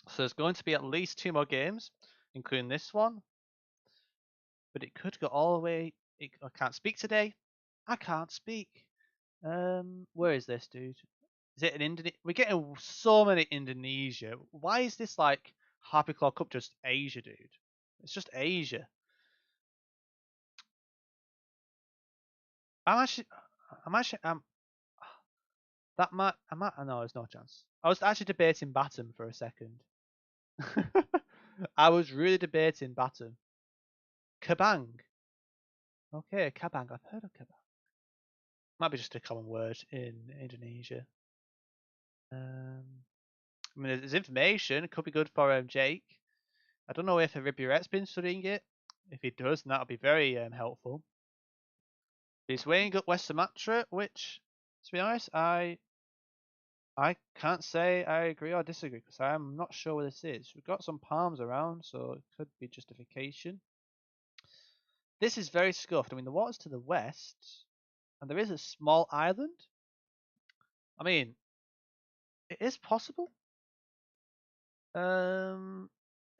So there's going to be at least 2 more games, including this one. But it could go all the way. I can't speak today. I can't speak. Where is this, dude? Is it in Indonesia? We're getting so many Indonesia. Why is this like Harpy Claw Cup just Asia, dude? It's just Asia. No, there's no chance. I was actually debating Batum for a second. I was really debating Batum. Kabang. Okay, Kabang. I've heard of Kabang. Might be just a common word in Indonesia. I mean, there's information. It could be good for Jake. I don't know if Ribierette's been studying it. If he does, then that'll be very helpful. He's weighing up West Sumatra, which, to be honest, I I can't say I agree or disagree because I am not sure where this is. We've got some palms around, so it could be justification. This is very scuffed. I mean, the water's to the west, and there is a small island. I mean, it is possible. Imagine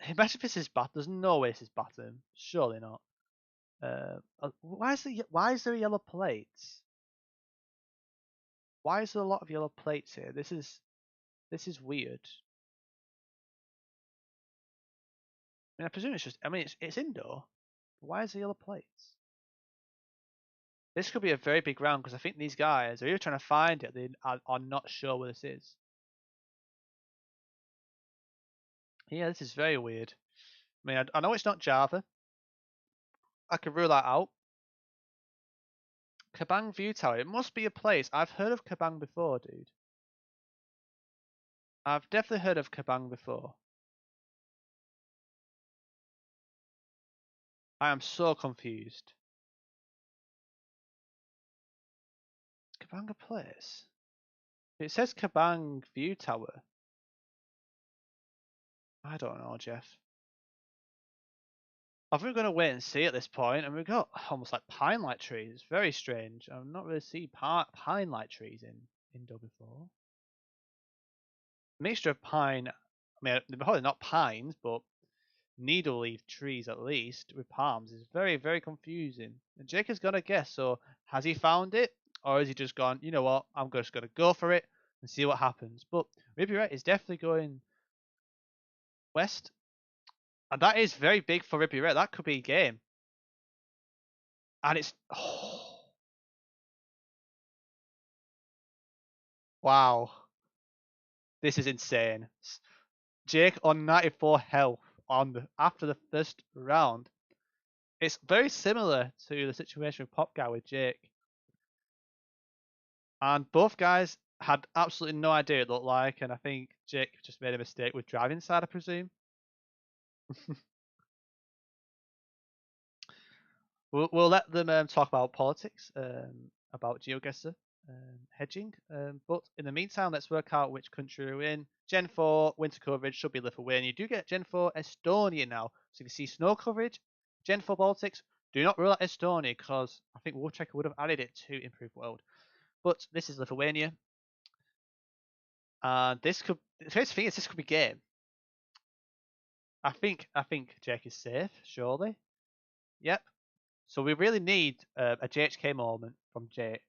if this is bat. There's no way this is Batum. Surely not. Why is there yellow plates? Why is there a lot of yellow plates here? This is weird. I mean, I presume it's just. I mean, it's indoor. Why is there yellow plates? This could be a very big round because I think these guys are either trying to find it, they are not sure where this is. Yeah, this is very weird. I mean, I know it's not Java. I could rule that out. Kabang View Tower. It must be a place. I've heard of Kabang before, dude. I've definitely heard of Kabang before. I am so confused. Is Kabang a place? It says Kabang View Tower. I don't know, Jeff. I think we're going to wait and see at this point, and we've got almost like pine-like trees. It's very strange. I've not really seen pine-like trees in Indo before. Mixture of pine. I mean, they're probably not pines, but needle leaf trees at least with palms is very, very confusing. And Jake has got to guess. So has he found it, or has he just gone? You know what? I'm just going to go for it and see what happens. But Ribierete is definitely going west. And that is very big for Ribierete. That could be a game. And it's... Oh. Wow. This is insane. Jake on 94 health after the first round. It's very similar to the situation with PopGuy with Jake. And both guys had absolutely no idea what it looked like. And I think Jake just made a mistake with driving side, I presume. We'll let them talk about politics, about GeoGuessr, hedging. But in the meantime, let's work out which country we're in. Gen 4 winter coverage should be Lithuania. You do get Gen 4 Estonia now. So you can see snow coverage. Gen 4 Baltics, do not rule out Estonia because I think Woodchecker would have added it to Improved World. But this is Lithuania. And this could, the first thing is this could be game. I think Jake is safe, surely. Yep. So we really need a JHK moment from Jake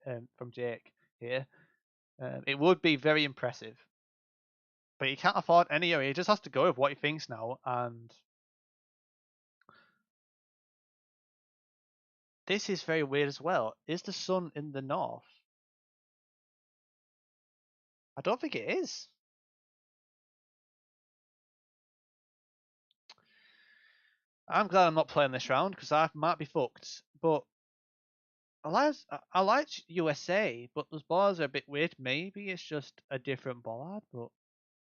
here. It would be very impressive. But he can't afford any. He just has to go with what he thinks now. And this is very weird as well. Is the sun in the north? I don't think it is. I'm glad I'm not playing this round because I might be fucked. But I like USA, but those ballers are a bit weird. Maybe it's just a different bollard, but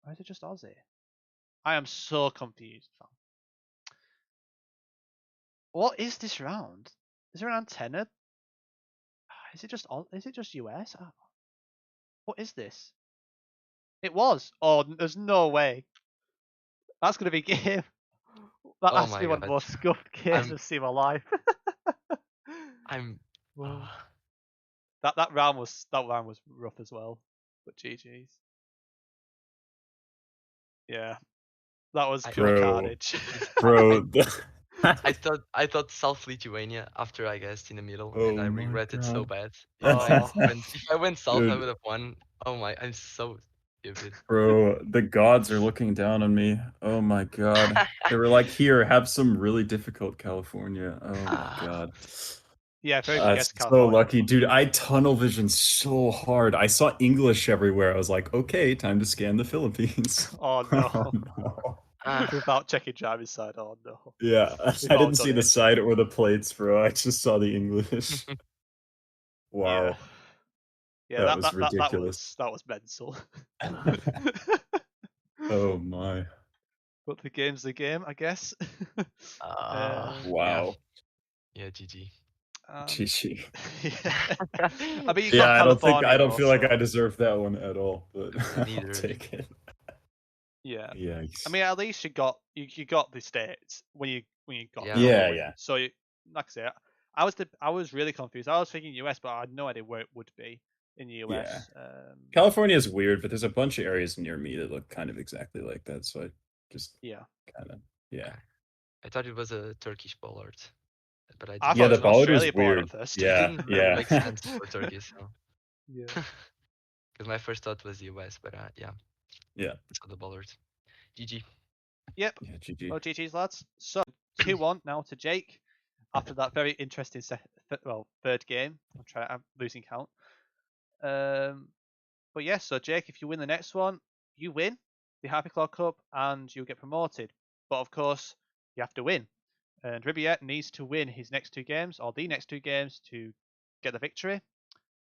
or is it just Aussie? I am so confused, fam. What is this round? Is there an antenna? Is it just US? What is this? It was. Oh, there's no way. That's gonna be game. That Oh has to my be one of the god. most scuffed games I've seen in my life. Whoa. That round was rough as well. But GG's. Yeah. That was pure Bro. carnage. Bro. I thought South Lithuania after I guessed in the middle, and I Oh my regretted so God. bad. Oh. If I went south, I Dude. would have won. Oh my, I'm so stupid. Bro, the gods are looking down on me. Oh my God. They were like, here, have some really difficult California. Oh my God. Yeah, very good guess, So California. lucky. Dude, I tunnel vision so hard. I saw English everywhere. I was like, okay, time to scan the Philippines. Oh no. Oh, no. Without checking driver's side. Oh no. Yeah, We've I all didn't done see the it. side or the plates, bro. I just saw the English. Wow. Yeah, That was ridiculous. that was mental. Oh my. But the game's the game, I guess. Yeah. Wow. Yeah, GG. GG. I mean, you Yeah, got California. I don't feel like I also. deserve that one at all, but I'll Neither. take it. Yeah. Yikes. I mean, at least you got the states when you got Yeah. the Yeah, normal win. yeah. So like I say, I was really confused. I was thinking US, but I had no idea where it would be in the US. California is weird, but there's a bunch of areas near me that look kind of exactly like that, so I just Yeah. kind of yeah. I thought it was a Turkish bollard, but I I didn't. thought it was the an bollard was Australia board weird. at first. It Yeah, didn't yeah. make sense for Turkey, so Yeah. because my first thought was US, but yeah, Yeah. so the bollard. GG. Yep. Yeah, GG. Well, GG's lads. So 2-1 now to Jake after that very interesting third game. I'm losing count. But yes, so Jake, if you win the next one, you win the Harpy Claw Cup and you get promoted. But of course, you have to win. And Ribierete needs to win his next two games, or the next two games, to get the victory.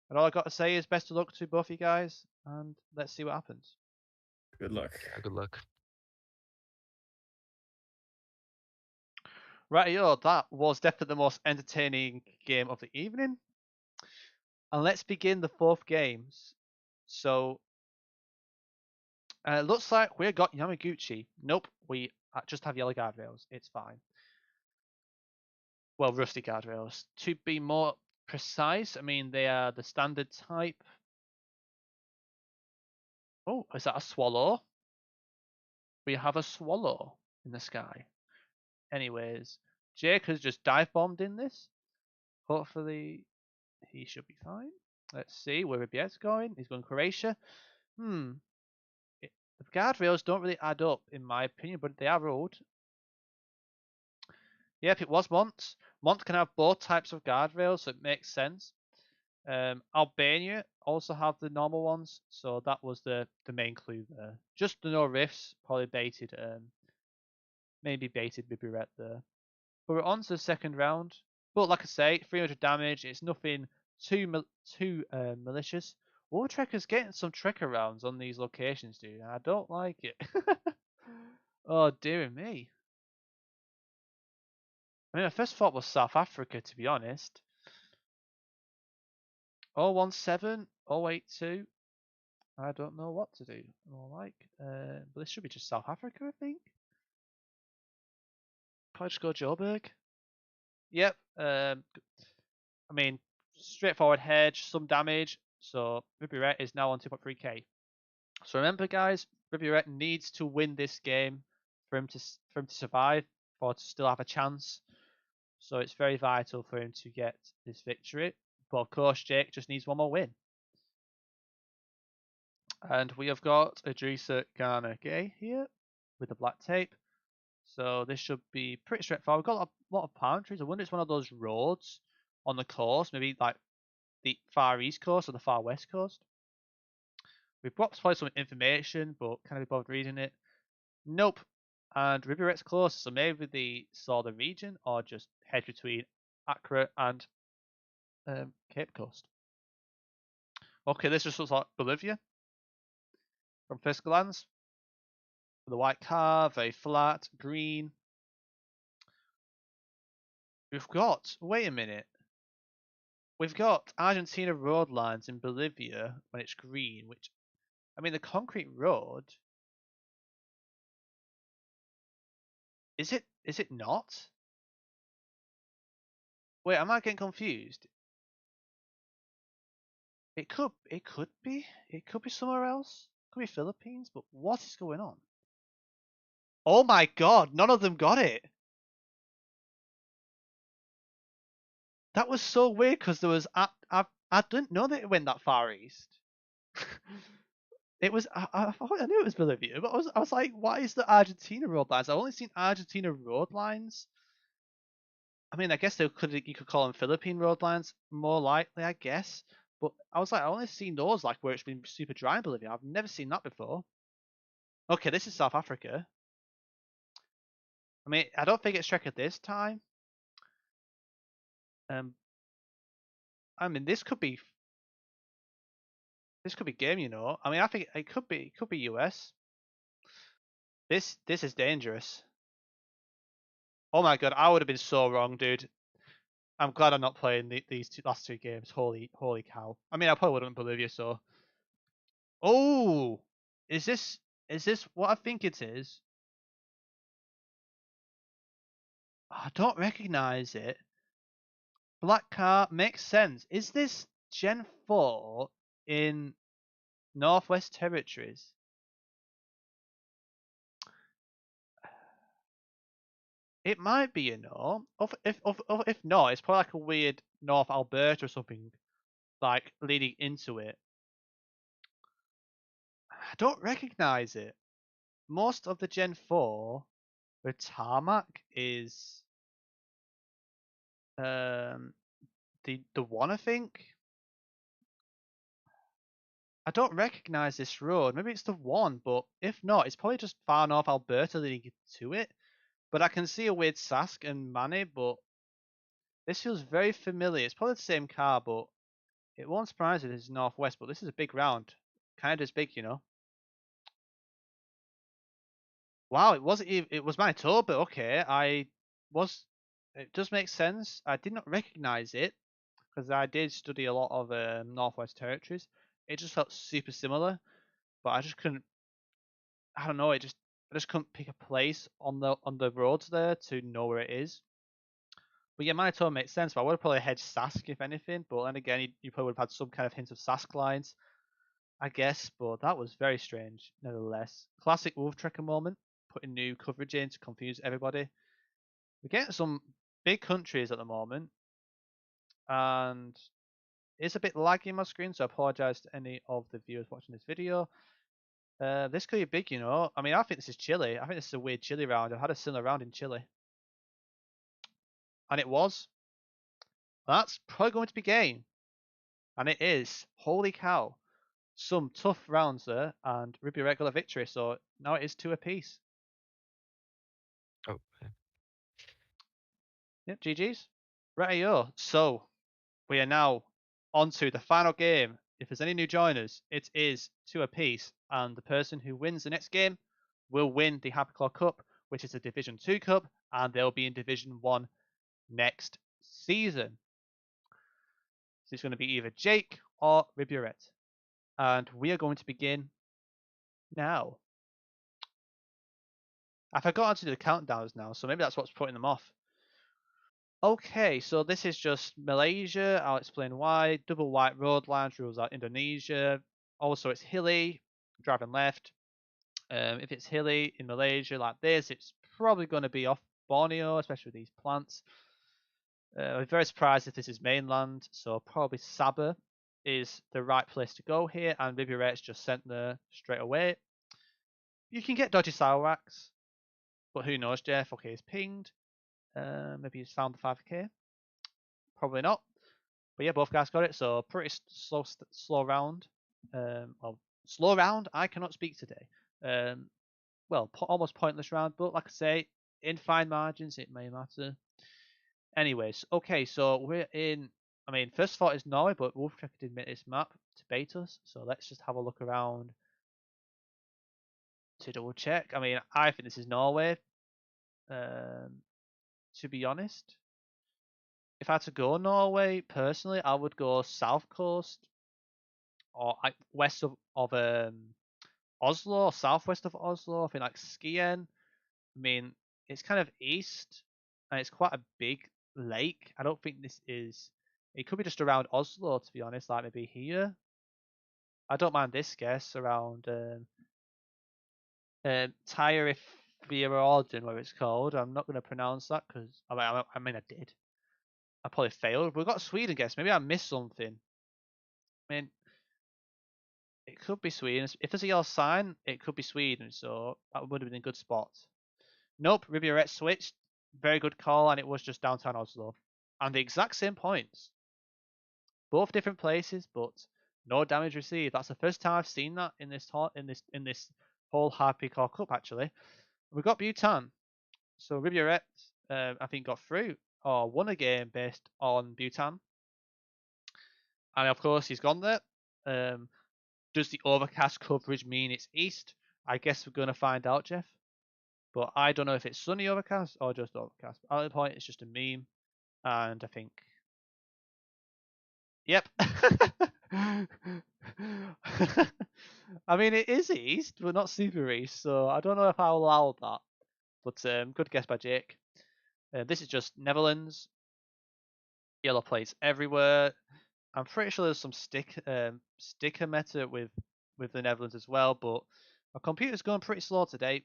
And all I got to say is best of luck to both you guys, and let's see what happens. Good luck. Yeah, good luck. Right, that was definitely the most entertaining game of the evening. And let's begin the fourth games. So, looks like we got Yamaguchi. Nope, we just have yellow guardrails. It's fine. Well, rusty guardrails. To be more precise, I mean, they are the standard type. Oh, is that a swallow? We have a swallow in the sky. Anyways, Jake has just dive bombed in this. Hopefully, he should be fine. Let's see where Ribierte's going. He's going Croatia. The guardrails don't really add up, in my opinion, but they are rolled. Yep, it was Mont. Mont can have both types of guardrails, so it makes sense. Albania also have the normal ones, so that was the main clue there. Just the no rifts, probably baited, maybe baited Ribierete there. But we're on to the second round. But like I say, 300 damage. It's nothing too malicious. War Trekker's getting some Trekker rounds on these locations, dude. And I don't like it. Oh, dear me. I mean, my first thought was South Africa, to be honest. 017, 082. I don't know what to do. But this should be just South Africa, I think. Probably just go Joburg. Yep. I mean, straightforward hedge, some damage. So Ribierete is now on 2.3k. So remember, guys, Ribierete needs to win this game for him to survive, or to still have a chance. So it's very vital for him to get this victory. But of course, Jake just needs one more win. And we have got Idrissa Ghana Gay here with the black tape. So this should be pretty straightforward. We've got a lot of palm trees. I wonder if it's one of those roads on the coast, maybe like the far east coast or the far west coast. We've got probably some information, but can I be bothered reading it? Nope. And Ribierete's close, so maybe they saw the region or just head between Accra and Cape Coast. Okay, this just looks like Bolivia from first glance. The white car, very flat, green. We've got, wait a minute. We've got Argentina road lines in Bolivia when it's green, which, I mean, the concrete road. Is it not? Wait, am I getting confused? It could be. It could be somewhere else. It could be Philippines, but what is going on? Oh my god, none of them got it. That was so weird because there was I didn't know that it went that far east. It was I knew it was Bolivia, but I was like, why is the Argentina road lines? I've only seen Argentina road lines. I mean, I guess you could call them Philippine road lines more likely, I guess. But I was like, I only seen those like where it's been super dry in Bolivia. I've never seen that before. Okay, this is South Africa. I mean, I don't think it's Trekker this time. I mean, this could be game, you know. I mean, I think it could be US. This is dangerous. Oh my god, I would have been so wrong, dude. I'm glad I'm not playing these last two games. Holy cow! I mean, I probably wouldn't believe you. So, oh, is this what I think it is? I don't recognize it. Black car makes sense. Is this Gen 4 in Northwest Territories? It might be, you know. If not, it's probably like a weird North Alberta or something, like leading into it. I don't recognize it. Most of the Gen 4, the tarmac is the one, I think. I don't recognize this road. Maybe it's the one, but if not, it's probably just far north Alberta leading to it. But I can see a weird Sask and Manny, but this feels very familiar. It's probably the same car, but it won't surprise me this is Northwest, but this is a big round. Canada's big, you know. Wow, it was Manitoba, okay. It does make sense. I did not recognize it because I did study a lot of Northwest Territories. It just felt super similar, but I just couldn't. I don't know. I just couldn't pick a place on the roads there to know where it is. But yeah, Manitoba makes sense. But I would have probably hedged Sask if anything. But then again, you probably would have had some kind of hint of Sask lines, I guess. But that was very strange, nevertheless. Classic Wolf Trekker moment, putting new coverage in to confuse everybody. We're getting some big countries at the moment, and it's a bit laggy on my screen, so I apologize to any of the viewers watching this video. This could be big, you know. I mean, I think this is Chile. I think this is a weird Chile round. I've had a similar round in Chile. And it was. That's probably going to be game. And it is. Holy cow. Some tough rounds there, and Ribierete got a victory, so now it is 2 apiece. Oh, yeah. Yep, GG's. Rightio. So, we are now on to the final game. If there's any new joiners, it is 2 apiece, and the person who wins the next game will win the Happy Claw Cup, which is a Division 2 Cup, and they'll be in Division 1 next season. So it's going to be either Jake or Ribierete. And we are going to begin now. I forgot to do the countdowns now, so maybe that's what's putting them off. Okay, so this is just Malaysia. I'll explain why. Double white road lines rules out Indonesia. Also, it's hilly, driving left. If it's hilly in Malaysia like this, it's probably going to be off Borneo, especially with these plants. I'm very surprised if this is mainland, so probably Sabah is the right place to go here, and Ribierete's just sent there straight away. You can get dodgy Sarawaks, but who knows, Jeff? Okay, he's pinged. Maybe he's found the 5k. Probably not. But yeah, both guys got it, so pretty slow round. Well, slow round. I cannot speak today. Well, almost pointless round, but like I say, in fine margins, it may matter. Anyways, okay, so we're in. I mean, first thought is Norway, but Wolftrack did make this map to bait us, so let's just have a look around to double check. I mean, I think this is Norway. To be honest, if I had to go Norway personally, I would go south coast or west of Oslo, or southwest of Oslo. I think like Skien. I mean, it's kind of east, and it's quite a big lake. I don't think this is. It could be just around Oslo, to be honest. Like maybe here. I don't mind this guess around Tyrifjorden, whatever it's called. I'm not going to pronounce that because I mean I did. I probably failed. We've got Sweden guess. Maybe I missed something. I mean, it could be Sweden. If there's a yellow sign, it could be Sweden. So that would have been a good spot. Nope, Ribierete switched. Very good call, and it was just downtown Oslo. And the exact same points. Both different places, but no damage received. That's the first time I've seen that in this whole Harpy Core Cup, actually. We got Bhutan. So Ribierete, I think, got through or won a game based on Bhutan. And of course, he's gone there. Does the overcast coverage mean it's east? I guess we're going to find out, Jeff. But I don't know if it's sunny overcast or just overcast. At the point, it's just a meme. And I think Yep. I mean, it is east, but not super east, so I don't know if I'll allow that. But good guess by Jake. This is just Netherlands. Yellow plates everywhere. I'm pretty sure there's some sticker meta with the Netherlands as well, but my computer's going pretty slow today,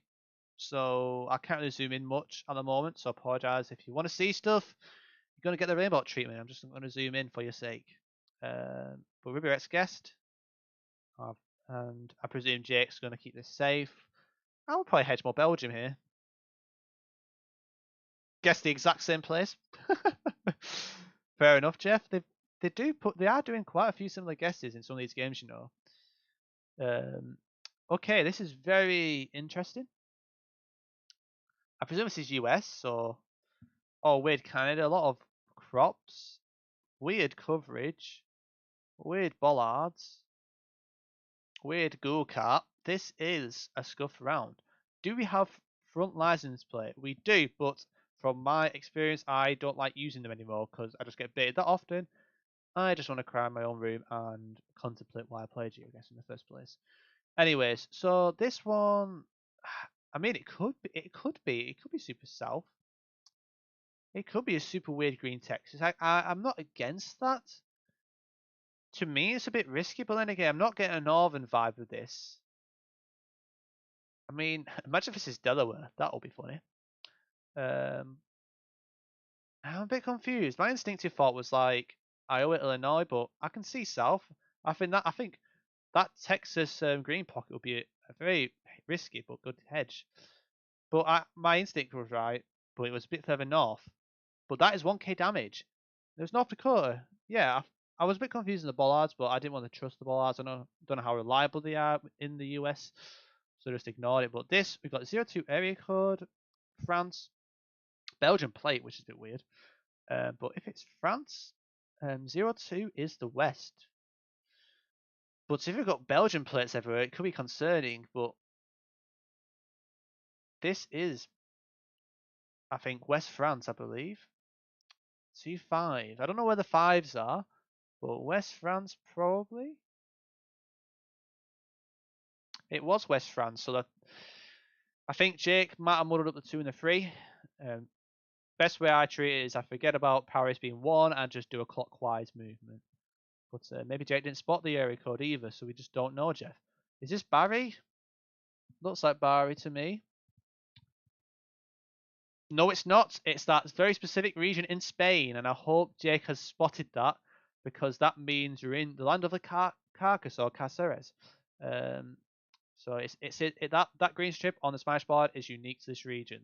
so I can't really zoom in much at the moment. So I apologise if you want to see stuff. You're going to get the rainbow treatment. I'm just going to zoom in for your sake. But Ribierete's guessed, and I presume Jake's going to keep this safe. I'll probably hedge more Belgium here. Guess the exact same place. Fair enough, Jeff. They are doing quite a few similar guesses in some of these games, you know. Okay, this is very interesting. I presume this is US, so weird Canada, a lot of crops, weird coverage, weird bollards, weird Google cart. This is a scuffed round. Do we have front license plate? We do, but from my experience, I don't like using them anymore because I just get baited that often. I just want to cry in my own room and contemplate why I played you, I guess, in the first place. Anyways, so this one, I mean, it could be super south. It could be a super weird green Texas. I'm not against that. To me, it's a bit risky, but then again, I'm not getting a northern vibe with this. I mean, imagine if this is Delaware. That'll be funny. I'm a bit confused. My instinctive thought was like Iowa, Illinois, but I can see south. I think that Texas green pocket would be a very risky but good hedge. But my instinct was right, but it was a bit further north. But that is 1k damage. There's North Dakota. Yeah, I was a bit confused in the bollards, but I didn't want to trust the bollards. I don't know how reliable they are in the US, so just ignored it. But this, we've got 02 area code, France, Belgian plate, which is a bit weird. But if it's France, 02 is the West. But if we've got Belgian plates everywhere, it could be concerning. But this is, I think, West France, I believe. 2-5. I don't know where the fives are, but West France probably. It was West France, so that I think Jake might have muddled up the 2 and the 3. Best way I treat it is I forget about Paris being 1 and just do a clockwise movement. But maybe Jake didn't spot the area code either, so we just don't know, Jeff. Is this Barry? Looks like Barry to me. No, it's not. It's that very specific region in Spain, and I hope Jake has spotted that because that means you're in the land of the carcass or Caceres. So that green strip on the Smash board is unique to this region.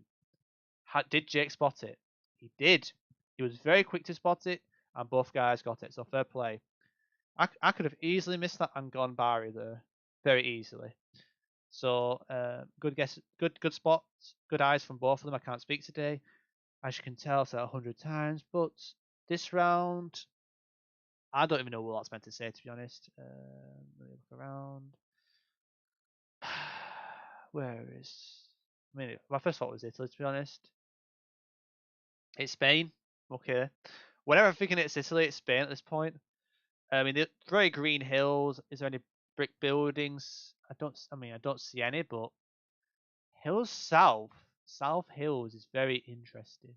Did Jake spot it? He did. He was very quick to spot it, and both guys got it. So fair play. I could have easily missed that and gone Barry there, very easily. So good guess, good spots, good eyes from both of them. I can't speak today, as you can tell, I've said 100 times. But this round, I don't even know what that's meant to say, to be honest. Let me look around. Where is? I mean, my first thought was Italy, to be honest. It's Spain. Okay. Whenever I'm thinking it's Italy, it's Spain at this point. I mean, the very green hills. Is there any brick buildings? I don't see any, but hills South Hills is very interesting.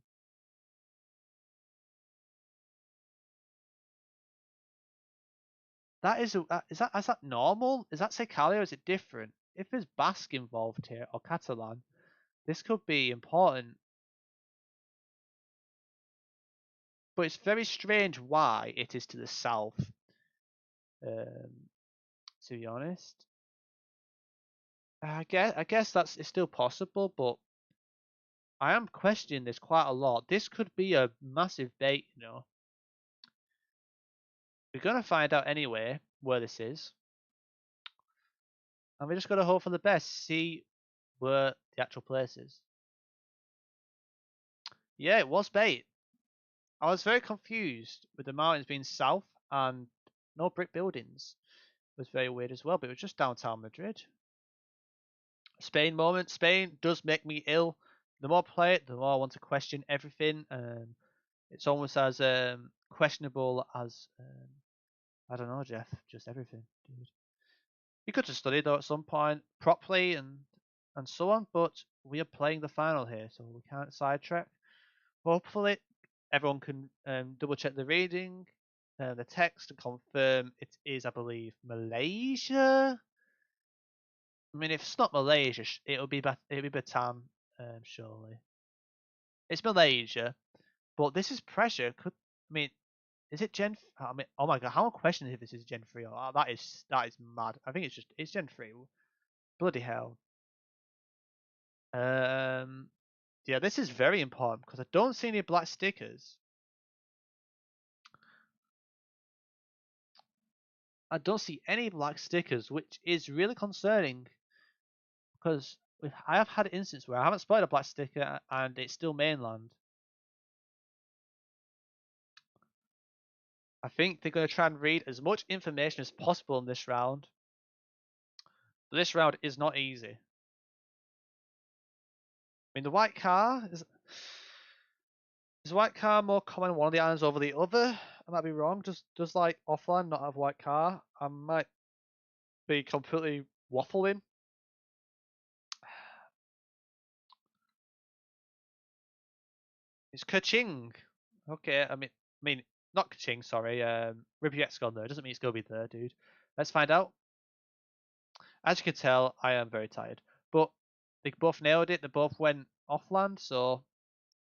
Is that normal? Is that Secalia or is it different? If there's Basque involved here or Catalan, this could be important. But it's very strange why it is to the south. To be honest, I guess it's still possible, but I am questioning this quite a lot. This could be a massive bait, you know. We're gonna find out anyway where this is, and we just gotta hope for the best. See where the actual place is. Yeah, it was bait. I was very confused with the mountains being south and no brick buildings. It was very weird as well, but it was just downtown Madrid. Spain moment. Spain does make me ill. The more I play it, the more I want to question everything. It's almost as questionable as I don't know, Jeff. Just everything, dude. You could have studied though at some point properly and so on, but we are playing the final here, so we can't sidetrack. Hopefully, everyone can double check the reading, the text, and confirm it is, I believe, Malaysia. I mean, if it's not Malaysia, it'll be Batam, surely. It's Malaysia, but this is pressure. I mean, is it Gen? I mean, oh my god, how am I questioning if this is Gen 3 or that is mad. I think it's Gen 3. Bloody hell. Yeah, this is very important because I don't see any black stickers. I don't see any black stickers, which is really concerning because I have had instances where I haven't spotted a black sticker and it's still mainland. I think they're going to try and read as much information as possible in this round. But this round is not easy. I mean, the white car is the white car more common on one of the islands over the other? I might be wrong. Does like offline not have white car? I might be completely waffling. It's Kaching. Okay, I mean, not Kaching. Sorry, Ribierette's gone there. Doesn't mean it's gonna be there, dude. Let's find out. As you can tell, I am very tired, but they both nailed it. They both went offland, so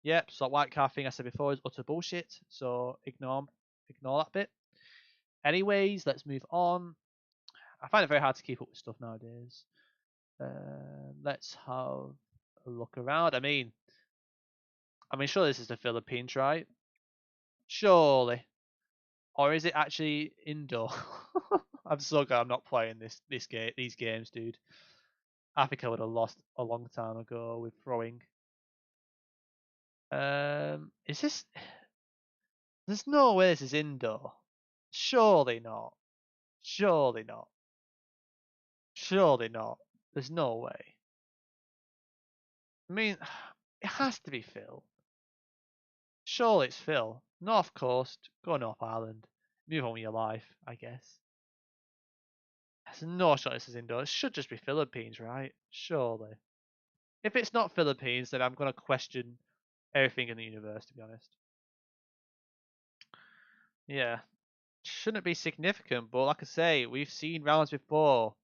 yep. So that white car thing I said before is utter bullshit. So ignore that bit. Anyways, let's move on. I find it very hard to keep up with stuff nowadays. Let's have a look around. I mean, surely this is the Philippines, right? Surely. Or is it actually indoor? I'm so glad I'm not playing these games, dude. I think I would have lost a long time ago with throwing. Is this? There's no way this is indoor. Surely not. Surely not. Surely not. There's no way. I mean, it has to be Phil. Surely it's Phil. North Coast, go North Island. Move on with your life, I guess. There's no shot this is indoor. It should just be Philippines, right? Surely. If it's not Philippines, then I'm going to question everything in the universe, to be honest. Yeah. Shouldn't be significant, but like I say, we've seen rounds before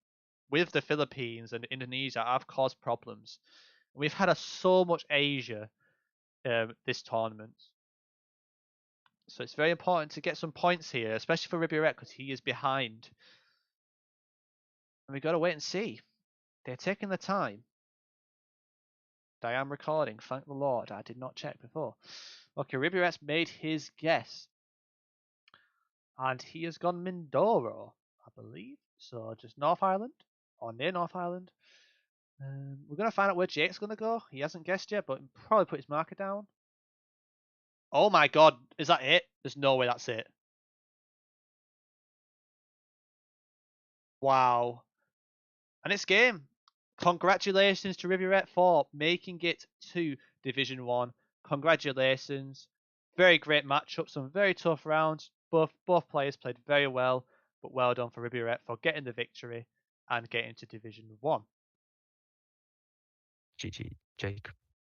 with the Philippines and Indonesia have caused problems. We've had so much Asia this tournament. So it's very important to get some points here, especially for Ribierete, because he is behind. And we've got to wait and see. They're taking the time. I am recording, thank the Lord. I did not check before. Okay, Ribierette's made his guess. And he has gone Mindoro, I believe. So just North Island, or near North Island. We're going to find out where Jake's going to go. He hasn't guessed yet, but he'll probably put his marker down. Oh my god, is that it? There's no way that's it. Wow. And it's game. Congratulations to Ribierete for making it to Division 1. Congratulations. Very great matchup, some very tough rounds. Both players played very well, but well done for Ribierete for getting the victory and getting to Division 1. GG, Jake.